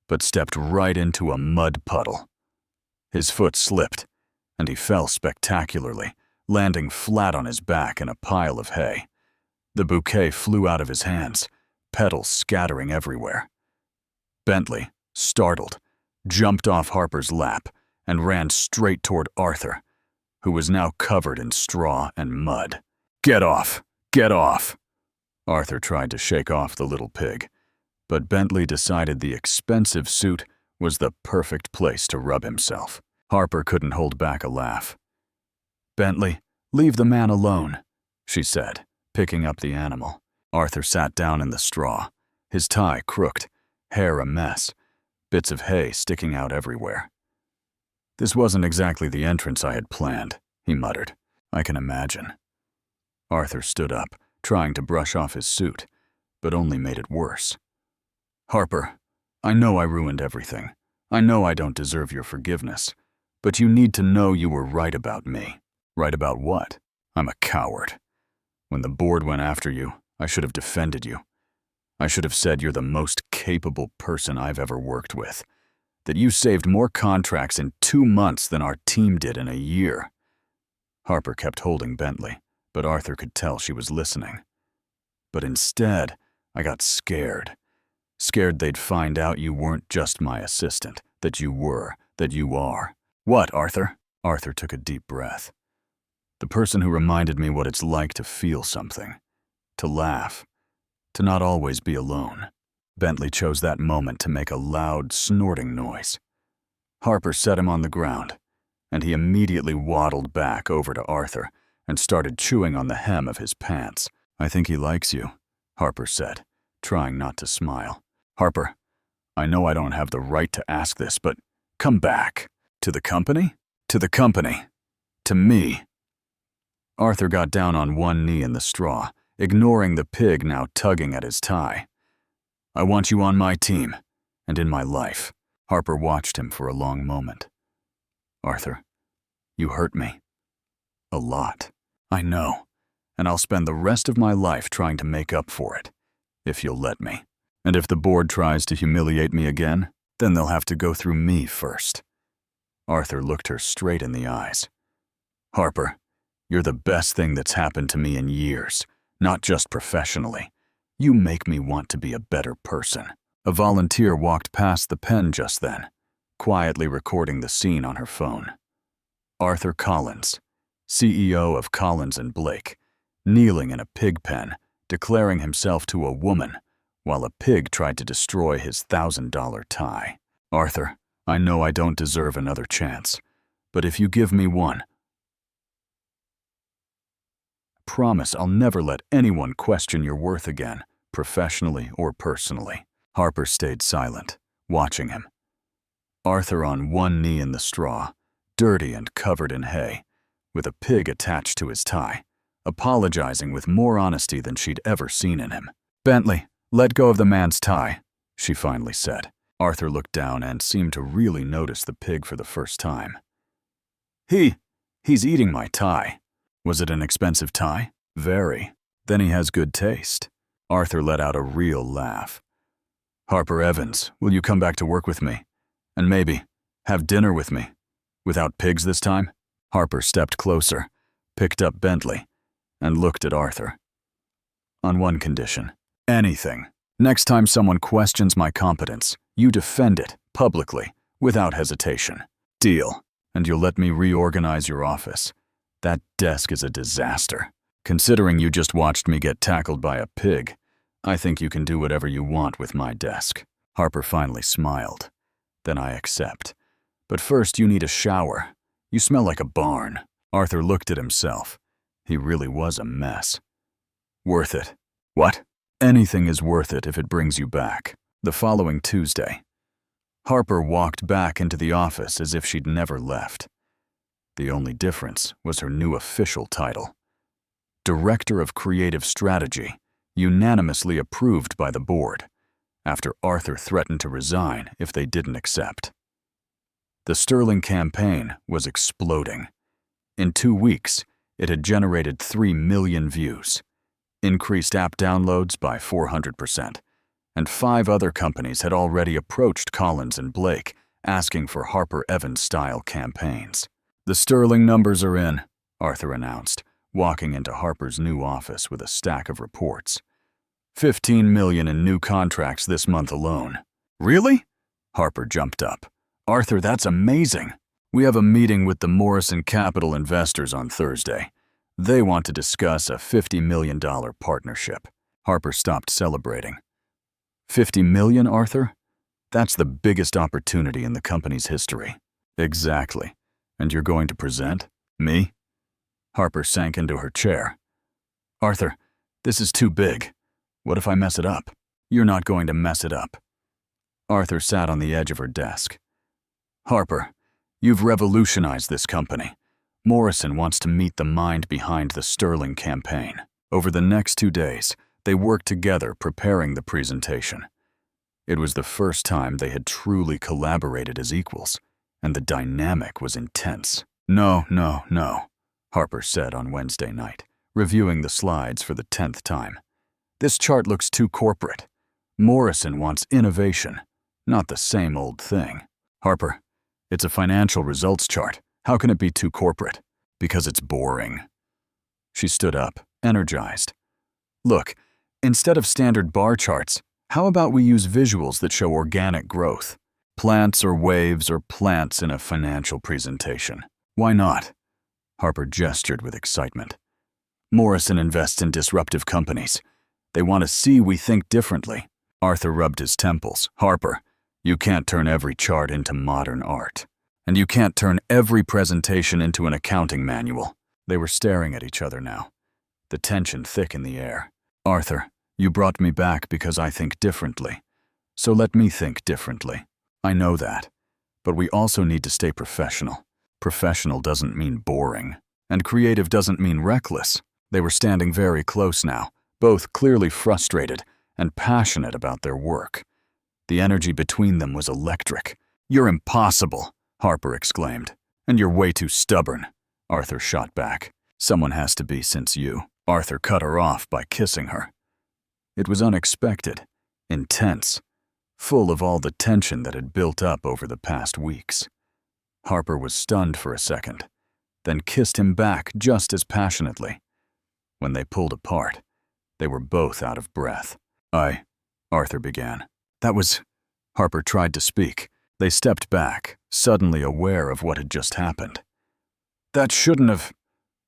but stepped right into a mud puddle. His foot slipped, and he fell spectacularly, landing flat on his back in a pile of hay. The bouquet flew out of his hands, petals scattering everywhere. Bentley, startled, jumped off Harper's lap and ran straight toward Arthur, who was now covered in straw and mud. "Get off! Get off!" Arthur tried to shake off the little pig, but Bentley decided the expensive suit was the perfect place to rub himself. Harper couldn't hold back a laugh. "Bentley, leave the man alone," she said, picking up the animal. Arthur sat down in the straw, his tie crooked, hair a mess, bits of hay sticking out everywhere. "This wasn't exactly the entrance I had planned," he muttered. "I can imagine." Arthur stood up, trying to brush off his suit, but only made it worse. "Harper, I know I ruined everything. I know I don't deserve your forgiveness, but you need to know you were right about me. Right about what? I'm a coward. When the board went after you, I should have defended you. I should have said you're the most capable person I've ever worked with, that you saved more contracts in 2 months than our team did in a year. Harper kept holding Bentley, but Arthur could tell she was listening. But instead, I got scared. Scared they'd find out you weren't just my assistant, that you were, that you are. What, Arthur? Arthur took a deep breath. The person who reminded me what it's like to feel something, to laugh, to not always be alone. Bentley chose that moment to make a loud, snorting noise. Harper set him on the ground, and he immediately waddled back over to Arthur and started chewing on the hem of his pants. I think he likes you, Harper said, trying not to smile. Harper, I know I don't have the right to ask this, but come back. To the company? To the company. To me. Arthur got down on one knee in the straw, ignoring the pig now tugging at his tie. I want you on my team, and in my life. Harper watched him for a long moment. Arthur, you hurt me. A lot. I know, and I'll spend the rest of my life trying to make up for it, if you'll let me. And if the board tries to humiliate me again, then they'll have to go through me first. Arthur looked her straight in the eyes. Harper, you're the best thing that's happened to me in years, not just professionally. You make me want to be a better person. A volunteer walked past the pen just then, quietly recording the scene on her phone. Arthur Collins, CEO of Collins & Blake, kneeling in a pig pen, declaring himself to a woman, while a pig tried to destroy his $1,000 tie. Arthur, I know I don't deserve another chance, but if you give me one, promise I'll never let anyone question your worth again, professionally or personally. Harper stayed silent, watching him. Arthur on one knee in the straw, dirty and covered in hay, with a pig attached to his tie, apologizing with more honesty than she'd ever seen in him. Bentley, let go of the man's tie, she finally said. Arthur looked down and seemed to really notice the pig for the first time. He's eating my tie. Was it an expensive tie? Very. Then he has good taste. Arthur let out a real laugh. Harper Evans, will you come back to work with me? And maybe have dinner with me? Without pigs this time? Harper stepped closer, picked up Bentley, and looked at Arthur. On one condition. Anything. Next time someone questions my competence, you defend it, publicly, without hesitation. Deal. And you'll let me reorganize your office. That desk is a disaster. Considering you just watched me get tackled by a pig, I think you can do whatever you want with my desk. Harper finally smiled. Then I accept. But first you need a shower. You smell like a barn. Arthur looked at himself. He really was a mess. Worth it. What? Anything is worth it if it brings you back. The following Tuesday, Harper walked back into the office as if she'd never left. The only difference was her new official title. Director of Creative Strategy, unanimously approved by the board, after Arthur threatened to resign if they didn't accept. The Sterling campaign was exploding. In 2 weeks, it had generated 3 million views, increased app downloads by 400%, and 5 other companies had already approached Collins & Blake asking for Harper Evans-style campaigns. The Sterling numbers are in, Arthur announced, walking into Harper's new office with a stack of reports. 15 million in new contracts this month alone. Really? Harper jumped up. Arthur, that's amazing. We have a meeting with the Morrison Capital investors on Thursday. They want to discuss a $50 million partnership. Harper stopped celebrating. 50 million, Arthur? That's the biggest opportunity in the company's history. Exactly. And you're going to present? Me? Harper sank into her chair. Arthur, this is too big. What if I mess it up? You're not going to mess it up. Arthur sat on the edge of her desk. Harper, you've revolutionized this company. Morrison wants to meet the mind behind the Sterling campaign. Over the next 2 days, they worked together preparing the presentation. It was the first time they had truly collaborated as equals, and the dynamic was intense. No, Harper said on Wednesday night, reviewing the slides for the 10th time. This chart looks too corporate. Morrison wants innovation, not the same old thing. Harper, it's a financial results chart. How can it be too corporate? Because it's boring. She stood up, energized. Look, instead of standard bar charts, how about we use visuals that show organic growth? Plants or waves or plants in a financial presentation. Why not? Harper gestured with excitement. Morrison invests in disruptive companies. They want to see we think differently. Arthur rubbed his temples. Harper, you can't turn every chart into modern art. And you can't turn every presentation into an accounting manual. They were staring at each other now, the tension thick in the air. Arthur, you brought me back because I think differently. So let me think differently. I know that. But we also need to stay professional. Professional doesn't mean boring. And creative doesn't mean reckless. They were standing very close now, both clearly frustrated and passionate about their work. The energy between them was electric. You're impossible, Harper exclaimed. And you're way too stubborn, Arthur shot back. Someone has to be since you. Arthur cut her off by kissing her. It was unexpected, intense, full of all the tension that had built up over the past weeks. Harper was stunned for a second, then kissed him back just as passionately. When they pulled apart, they were both out of breath. Arthur began. Harper tried to speak. They stepped back, suddenly aware of what had just happened. That shouldn't have...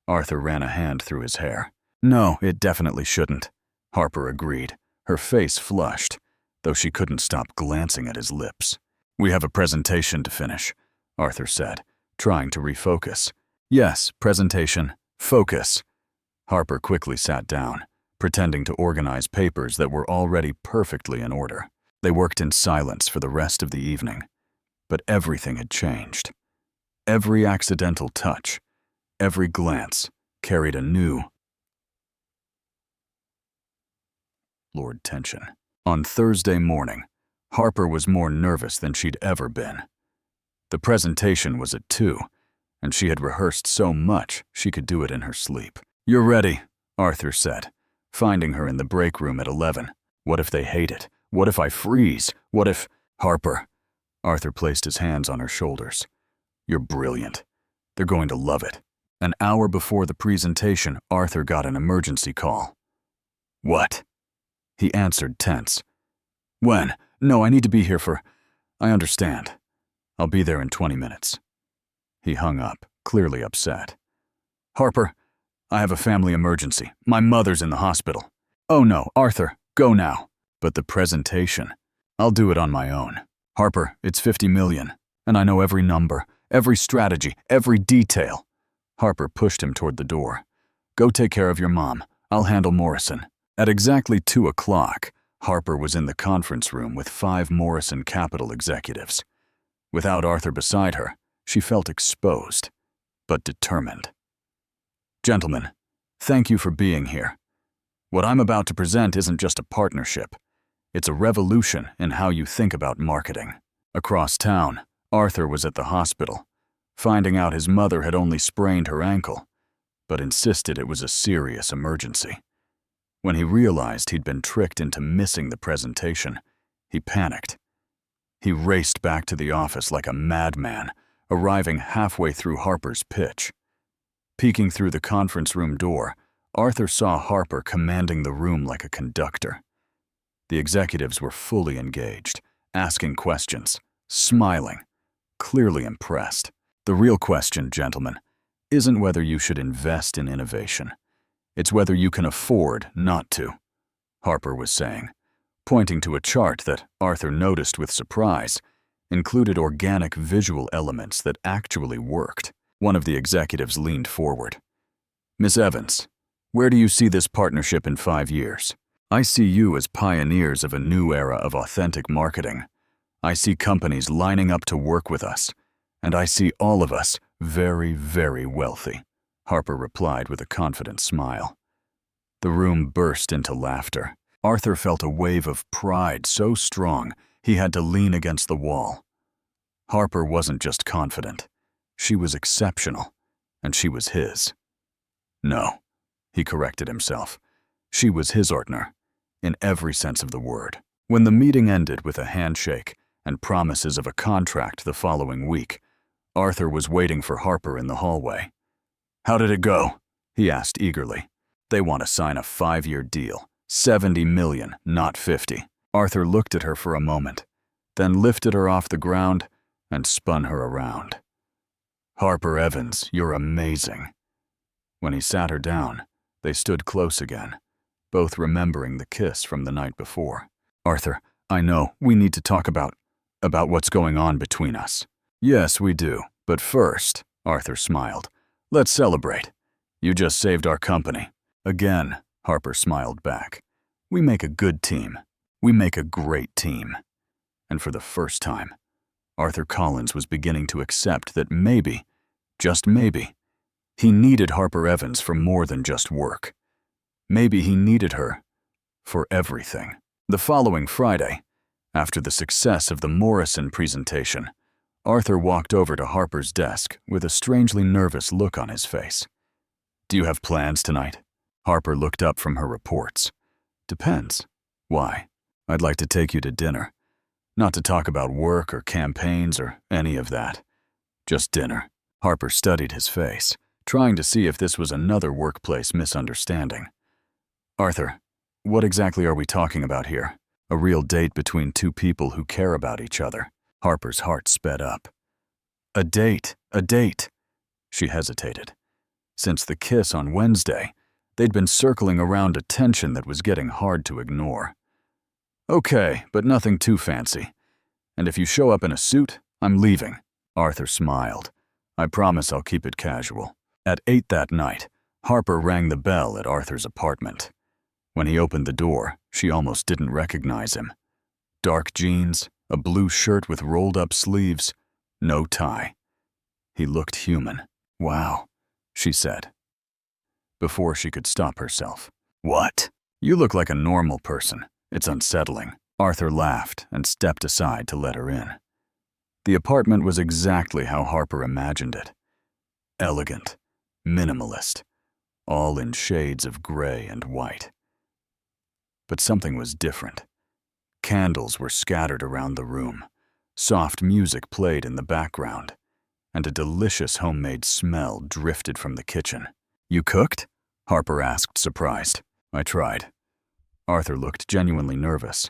Arthur ran a hand through his hair. No, it definitely shouldn't, Harper agreed. Her face flushed, though she couldn't stop glancing at his lips. We have a presentation to finish, Arthur said, trying to refocus. Yes, presentation. Focus. Harper quickly sat down, pretending to organize papers that were already perfectly in order. They worked in silence for the rest of the evening. But everything had changed. Every accidental touch, every glance carried a new tension. On Thursday morning, Harper was more nervous than she'd ever been. The presentation was at 2, and she had rehearsed so much she could do it in her sleep. You're ready, Arthur said, finding her in the break room at 11. What if they hate it? What if I freeze? What if... Harper. Arthur placed his hands on her shoulders. You're brilliant. They're going to love it. An hour before the presentation, Arthur got an emergency call. What? He answered, tense. When? No, I need to be here for... I understand. I'll be there in 20 minutes. He hung up, clearly upset. Harper, I have a family emergency. My mother's in the hospital. Oh no, Arthur, go now. But the presentation, I'll do it on my own. Harper, it's 50 million, and I know every number, every strategy, every detail. Harper pushed him toward the door. Go take care of your mom. I'll handle Morrison. At exactly 2 o'clock, Harper was in the conference room with 5 Morrison Capital executives. Without Arthur beside her, she felt exposed, but determined. Gentlemen, thank you for being here. What I'm about to present isn't just a partnership. It's a revolution in how you think about marketing. Across town, Arthur was at the hospital, finding out his mother had only sprained her ankle, but insisted it was a serious emergency. When he realized he'd been tricked into missing the presentation, he panicked. He raced back to the office like a madman, arriving halfway through Harper's pitch. Peeking through the conference room door, Arthur saw Harper commanding the room like a conductor. The executives were fully engaged, asking questions, smiling, clearly impressed. The real question, gentlemen, isn't whether you should invest in innovation. It's whether you can afford not to, Harper was saying, pointing to a chart that Arthur noticed with surprise included organic visual elements that actually worked. One of the executives leaned forward. Miss Evans, where do you see this partnership in 5 years? I see you as pioneers of a new era of authentic marketing. I see companies lining up to work with us, and I see all of us very, very wealthy, Harper replied with a confident smile. The room burst into laughter. Arthur felt a wave of pride so strong He had to lean against the wall. Harper wasn't just confident. She was exceptional, and she was his. No, he corrected himself. She was his partner, in every sense of the word. When the meeting ended with a handshake and promises of a contract the following week, Arthur was waiting for Harper in the hallway. "How did it go?" he asked eagerly. "They want to sign a 5-year deal. 70 million, not 50. Arthur looked at her for a moment, then lifted her off the ground and spun her around. "Harper Evans, you're amazing." When he sat her down, they stood close again, both remembering the kiss from the night before. "Arthur, I know, we need to talk about what's going on between us." "Yes, we do. But first," Arthur smiled, "let's celebrate. You just saved our company." "Again," Harper smiled back. "We make a good team. We make a great team." And for the first time, Arthur Collins was beginning to accept that maybe, just maybe, he needed Harper Evans for more than just work. Maybe he needed her for everything. The following Friday, after the success of the Morrison presentation, Arthur walked over to Harper's desk with a strangely nervous look on his face. "Do you have plans tonight?" Harper looked up from her reports. "Depends. Why?" "I'd like to take you to dinner. Not to talk about work or campaigns or any of that. Just dinner." Harper studied his face, trying to see if this was another workplace misunderstanding. "Arthur, what exactly are we talking about here? A real date between two people who care about each other." Harper's heart sped up. A date. She hesitated. Since the kiss on Wednesday, they'd been circling around a tension that was getting hard to ignore. "Okay, but nothing too fancy. And if you show up in a suit, I'm leaving." Arthur smiled. "I promise I'll keep it casual." At 8 that night, Harper rang the bell at Arthur's apartment. When he opened the door, she almost didn't recognize him. Dark jeans, a blue shirt with rolled-up sleeves, no tie. He looked human. "Wow," she said, before she could stop herself. "What? You look like a normal person. It's unsettling." Arthur laughed and stepped aside to let her in. The apartment was exactly how Harper imagined it. Elegant, minimalist, all in shades of gray and white. But something was different. Candles were scattered around the room, soft music played in the background, and a delicious homemade smell drifted from the kitchen. "You cooked?" Harper asked, surprised. "I tried." Arthur looked genuinely nervous.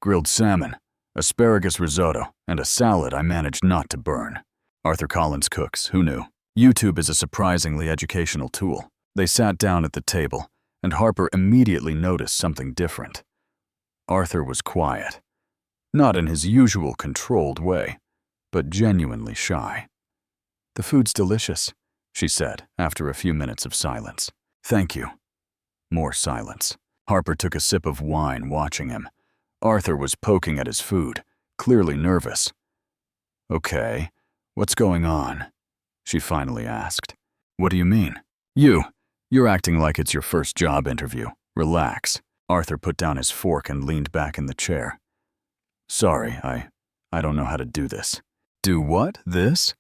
"Grilled salmon, asparagus risotto, and a salad I managed not to burn." Arthur Collins cooks, who knew? YouTube is a surprisingly educational tool. They sat down at the table, and Harper immediately noticed something different. Arthur was quiet, not in his usual controlled way, but genuinely shy. "The food's delicious," she said after a few minutes of silence. "Thank you." More silence. Harper took a sip of wine, watching him. Arthur was poking at his food, clearly nervous. "Okay, what's going on?" she finally asked. "What do you mean?" You're acting like it's your first job interview. Relax." Arthur put down his fork and leaned back in the chair. "Sorry, I don't know how to do this." "Do what? This?"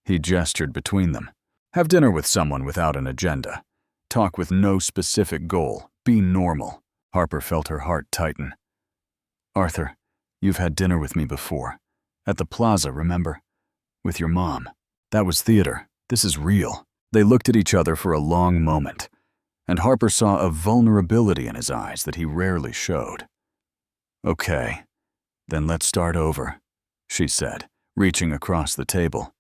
He gestured between them. "Have dinner with someone without an agenda. Talk with no specific goal. Be normal." Harper felt her heart tighten. "Arthur, you've had dinner with me before. At the plaza, remember? With your mom. That was theater. This is real." They looked at each other for a long moment, and Harper saw a vulnerability in his eyes that he rarely showed. "Okay, then let's start over," she said, reaching across the table.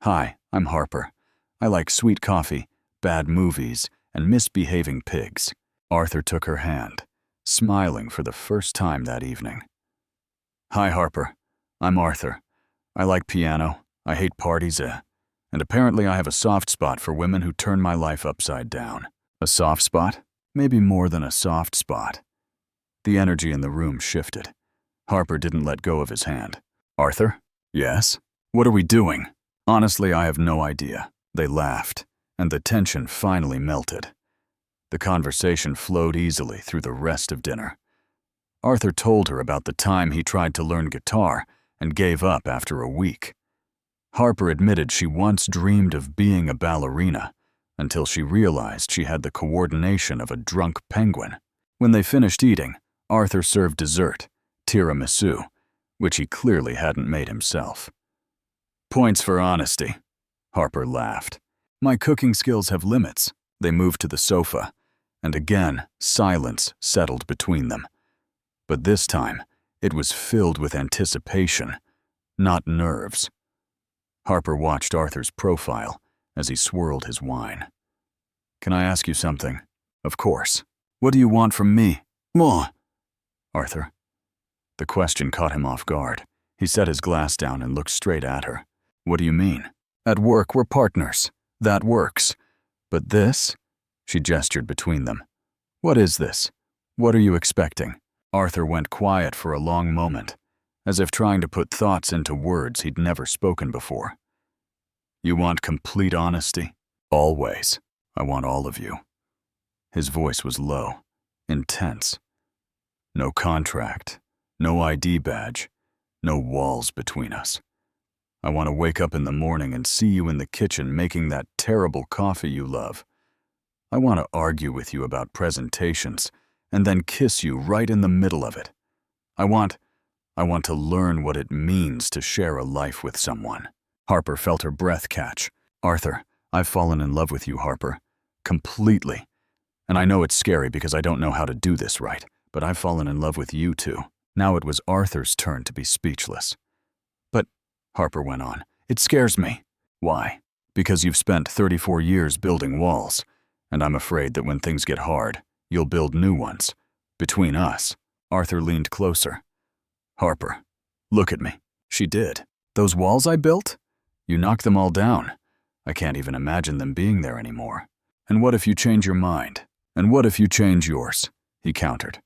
"Hi, I'm Harper. I like sweet coffee, bad movies, and misbehaving pigs." Arthur took her hand, smiling for the first time that evening. "Hi, Harper. I'm Arthur. I like piano. I hate parties, and apparently I have a soft spot for women who turn my life upside down." "A soft spot? Maybe more than a soft spot." The energy in the room shifted. Harper didn't let go of his hand. "Arthur?" "Yes?" "What are we doing?" "Honestly, I have no idea." They laughed, and the tension finally melted. The conversation flowed easily through the rest of dinner. Arthur told her about the time he tried to learn guitar and gave up after a week. Harper admitted she once dreamed of being a ballerina until she realized she had the coordination of a drunk penguin. When they finished eating, Arthur served dessert, tiramisu, which he clearly hadn't made himself. "Points for honesty," Harper laughed. "My cooking skills have limits." They moved to the sofa, and again, silence settled between them. But this time, it was filled with anticipation, not nerves. Harper watched Arthur's profile as he swirled his wine. "Can I ask you something?" "Of course. What do you want from me?" "More." "Arthur?" The question caught him off guard. He set his glass down and looked straight at her. "What do you mean?" "At work, we're partners. That works. But this?" She gestured between them. "What is this? What are you expecting?" Arthur went quiet for a long moment, as if trying to put thoughts into words he'd never spoken before. "You want complete honesty?" "Always. I want all of you." His voice was low, intense. "No contract, no ID badge, no walls between us. I want to wake up in the morning and see you in the kitchen making that terrible coffee you love. I want to argue with you about presentations and then kiss you right in the middle of it. I want to learn what it means to share a life with someone." Harper felt her breath catch. "Arthur, I've fallen in love with you, Harper. Completely. And I know it's scary because I don't know how to do this right, but I've fallen in love with you too." Now it was Arthur's turn to be speechless. "But," Harper went on, "it scares me." "Why?" "Because you've spent 34 years building walls, and I'm afraid that when things get hard, you'll build new ones. Between us." Arthur leaned closer. "Harper, look at me." She did. "Those walls I built? You knocked them all down. I can't even imagine them being there anymore." "And what if you change your mind? And what if you change yours?" he countered.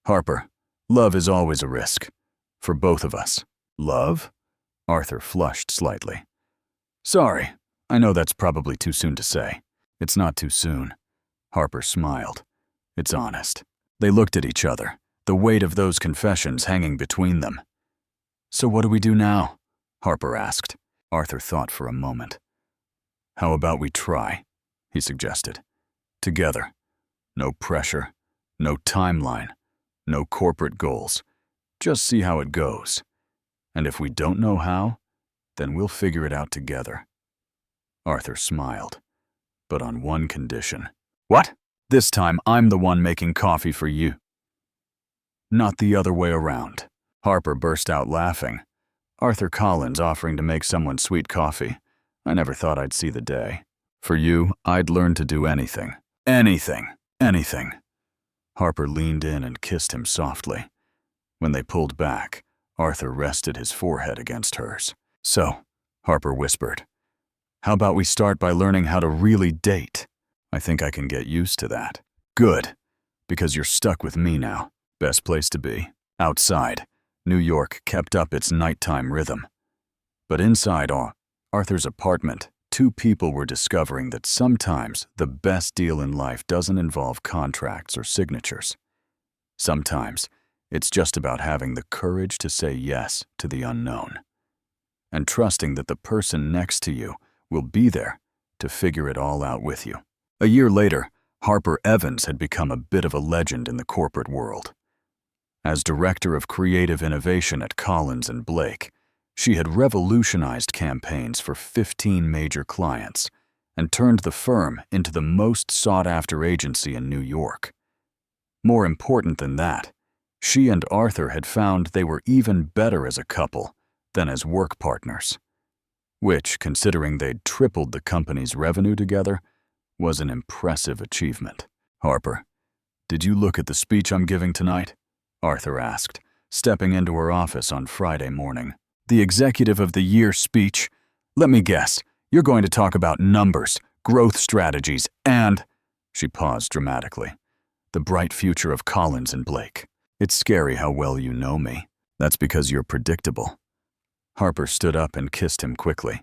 "Harper, love is always a risk. For both of us." "Love?" Arthur flushed slightly. "Sorry, I know that's probably too soon to say." "It's not too soon." Harper smiled. "It's honest." They looked at each other, the weight of those confessions hanging between them. "So what do we do now?" Harper asked. Arthur thought for a moment. "How about we try?" he suggested. "Together. No pressure, no timeline, no corporate goals. Just see how it goes. And if we don't know how, then we'll figure it out together." Arthur smiled, but on one condition. "What?" "This time I'm the one making coffee for you. Not the other way around." Harper burst out laughing. Arthur Collins offering to make someone sweet coffee. I never thought I'd see the day. "For you, I'd learn to do anything." "Anything, anything." Harper leaned in and kissed him softly. When they pulled back, Arthur rested his forehead against hers. "So," Harper whispered, "how about we start by learning how to really date? I think I can get used to that." "Good, because you're stuck with me now." Best place to be. Outside, New York kept up its nighttime rhythm. But inside Arthur's apartment, two people were discovering that sometimes the best deal in life doesn't involve contracts or signatures. Sometimes it's just about having the courage to say yes to the unknown and trusting that the person next to you will be there to figure it all out with you. A year later, Harper Evans had become a bit of a legend in the corporate world. As Director of Creative Innovation at Collins & Blake, she had revolutionized campaigns for 15 major clients and turned the firm into the most sought-after agency in New York. More important than that, she and Arthur had found they were even better as a couple than as work partners, which, considering they'd tripled the company's revenue together, was an impressive achievement. "Harper, did you look at the speech I'm giving tonight?" Arthur asked, stepping into her office on Friday morning. "The Executive of the Year speech? Let me guess, you're going to talk about numbers, growth strategies, and—" She paused dramatically. "The bright future of Collins & Blake. It's scary how well you know me. That's because you're predictable." Harper stood up and kissed him quickly.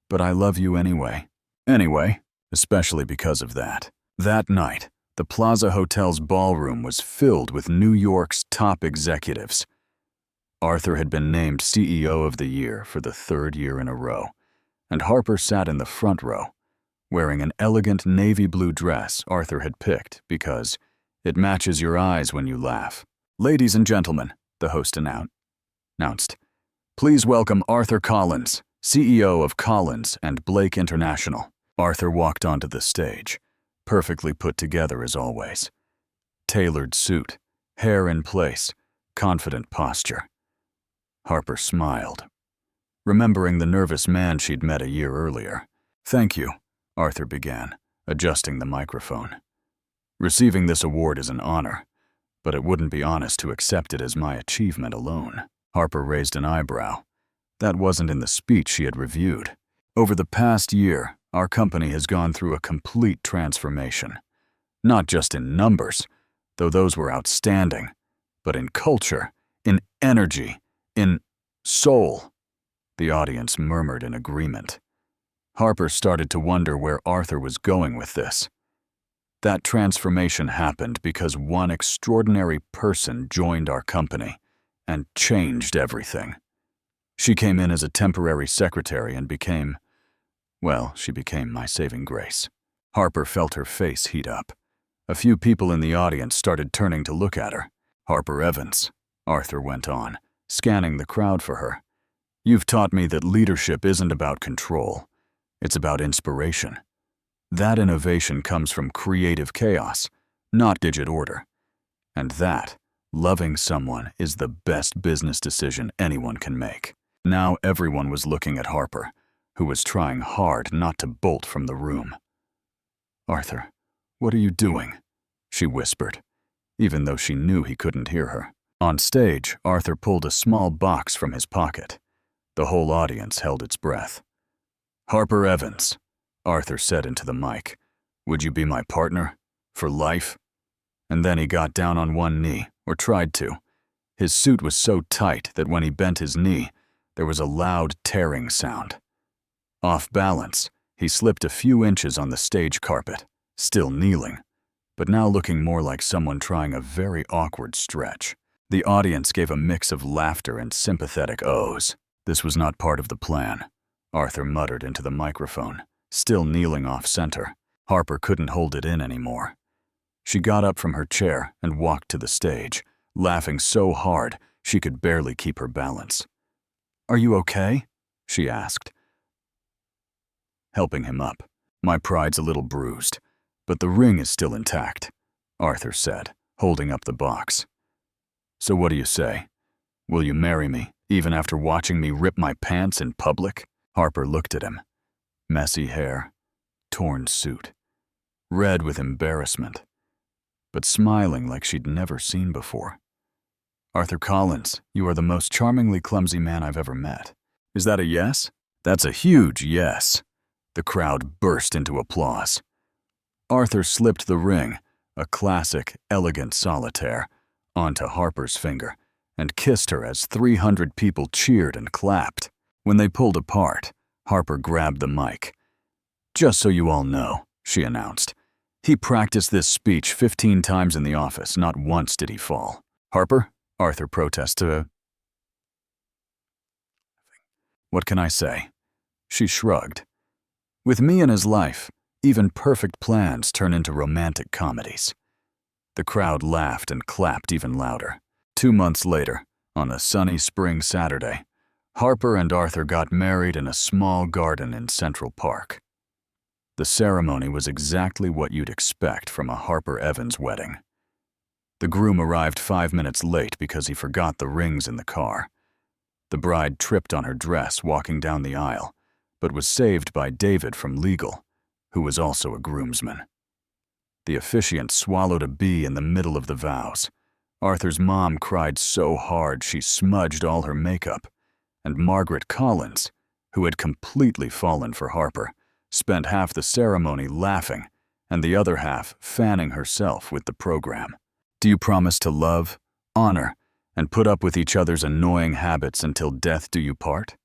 "But I love you anyway." "Anyway?" "Especially because of that." That night, The Plaza Hotel's ballroom was filled with New York's top executives. Arthur had been named CEO of the Year for the third year in a row, and Harper sat in the front row, wearing an elegant navy blue dress Arthur had picked because it matches your eyes when you laugh. "Ladies and gentlemen," the host announced, "please welcome Arthur Collins, CEO of Collins and Blake International." Arthur walked onto the stage, perfectly put together as always. Tailored suit, hair in place, confident posture. Harper smiled, remembering the nervous man she'd met a year earlier. "Thank you," Arthur began, adjusting the microphone. "Receiving this award is an honor, but it wouldn't be honest to accept it as my achievement alone." Harper raised an eyebrow. That wasn't in the speech she had reviewed. "Over the past year, our company has gone through a complete transformation. Not just in numbers, though those were outstanding, but in culture, in energy, in soul." The audience murmured in agreement. Harper started to wonder where Arthur was going with this. That transformation happened because one extraordinary person joined our company and changed everything. She came in as a temporary secretary and she became my saving grace. Harper felt her face heat up. A few people in the audience started turning to look at her. "Harper Evans," Arthur went on, scanning the crowd for her. "You've taught me that leadership isn't about control. It's about inspiration. That innovation comes from creative chaos, not digit order. And that, loving someone, is the best business decision anyone can make." Now everyone was looking at Harper, who was trying hard not to bolt from the room. "Arthur, what are you doing?" she whispered, even though she knew he couldn't hear her. On stage, Arthur pulled a small box from his pocket. The whole audience held its breath. "Harper Evans," Arthur said into the mic, "would you be my partner? For life?" And then he got down on one knee, or tried to. His suit was so tight that when he bent his knee, there was a loud tearing sound. Off balance, he slipped a few inches on the stage carpet, still kneeling, but now looking more like someone trying a very awkward stretch. The audience gave a mix of laughter and sympathetic ohs. "This was not part of the plan," Arthur muttered into the microphone, still kneeling off-center. Harper couldn't hold it in anymore. She got up from her chair and walked to the stage, laughing so hard she could barely keep her balance. "Are you okay?" she asked, helping him up. "My pride's a little bruised, but the ring is still intact," Arthur said, holding up the box. "So what do you say? Will you marry me, even after watching me rip my pants in public?" Harper looked at him. Messy hair, torn suit, red with embarrassment, but smiling like she'd never seen before. "Arthur Collins, you are the most charmingly clumsy man I've ever met. Is that a yes?" "That's a huge yes." The crowd burst into applause. Arthur slipped the ring, a classic, elegant solitaire, onto Harper's finger and kissed her as 300 people cheered and clapped. When they pulled apart, Harper grabbed the mic. "Just so you all know," she announced, "he practiced this speech 15 times in the office. Not once did he fall." "Harper?" Arthur protested. "What can I say?" She shrugged. "With me in his life, even perfect plans turn into romantic comedies." The crowd laughed and clapped even louder. 2 months later, on a sunny spring Saturday, Harper and Arthur got married in a small garden in Central Park. The ceremony was exactly what you'd expect from a Harper Evans wedding. The groom arrived 5 minutes late because he forgot the rings in the car. The bride tripped on her dress walking down the aisle, but was saved by David from legal, who was also a groomsman. The officiant swallowed a bee in the middle of the vows. Arthur's mom cried so hard she smudged all her makeup, and Margaret Collins, who had completely fallen for Harper, spent half the ceremony laughing and the other half fanning herself with the program. "Do you promise to love, honor, and put up with each other's annoying habits until death do you part?"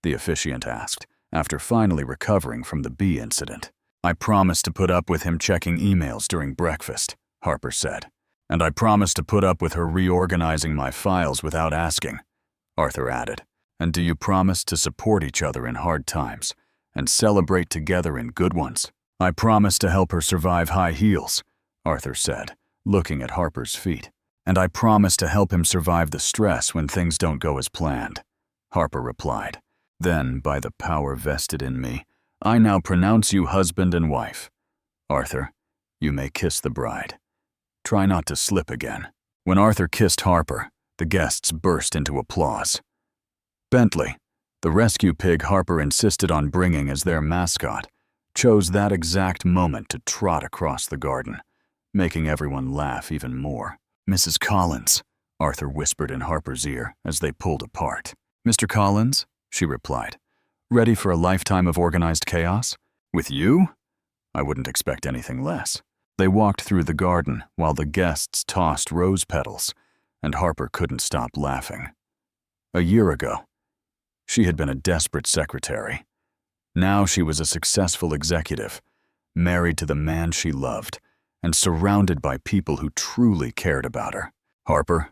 the officiant asked, after finally recovering from the bee incident. I promised to put up with him checking emails during breakfast, Harper said. And I promised to put up with her reorganizing my files without asking, Arthur added. And do you promise to support each other in hard times and celebrate together in good ones? I promise to help her survive high heels, Arthur said, looking at Harper's feet. And I promise to help him survive the stress when things don't go as planned, Harper replied. Then, by the power vested in me, I now pronounce you husband and wife. Arthur, you may kiss the bride. Try not to slip again. When Arthur kissed Harper, the guests burst into applause. Bentley, the rescue pig Harper insisted on bringing as their mascot, chose that exact moment to trot across the garden, making everyone laugh even more. Mrs. Collins, Arthur whispered in Harper's ear as they pulled apart. Mr. Collins, she replied, ready for a lifetime of organized chaos? With you? I wouldn't expect anything less. They walked through the garden while the guests tossed rose petals, and Harper couldn't stop laughing. A year ago, she had been a desperate secretary. Now she was a successful executive, married to the man she loved, and surrounded by people who truly cared about her. Harper,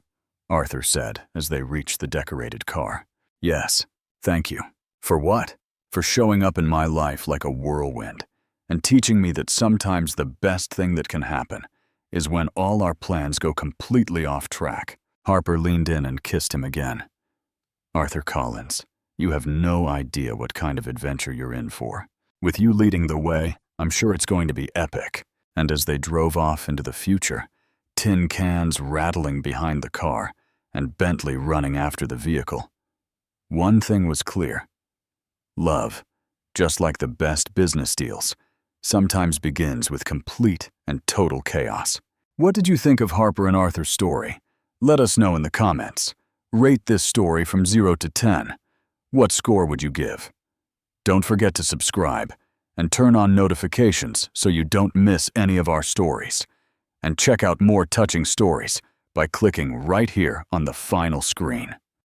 Arthur said as they reached the decorated car. Yes, thank you. For what? For showing up in my life like a whirlwind and teaching me that sometimes the best thing that can happen is when all our plans go completely off track. Harper leaned in and kissed him again. Arthur Collins, you have no idea what kind of adventure you're in for. With you leading the way, I'm sure it's going to be epic. And as they drove off into the future, tin cans rattling behind the car and Bentley running after the vehicle, one thing was clear. Love, just like the best business deals, sometimes begins with complete and total chaos. What did you think of Harper and Arthur's story? Let us know in the comments. Rate this story from 0 to 10. What score would you give? Don't forget to subscribe and turn on notifications so you don't miss any of our stories. And check out more touching stories by clicking right here on the final screen.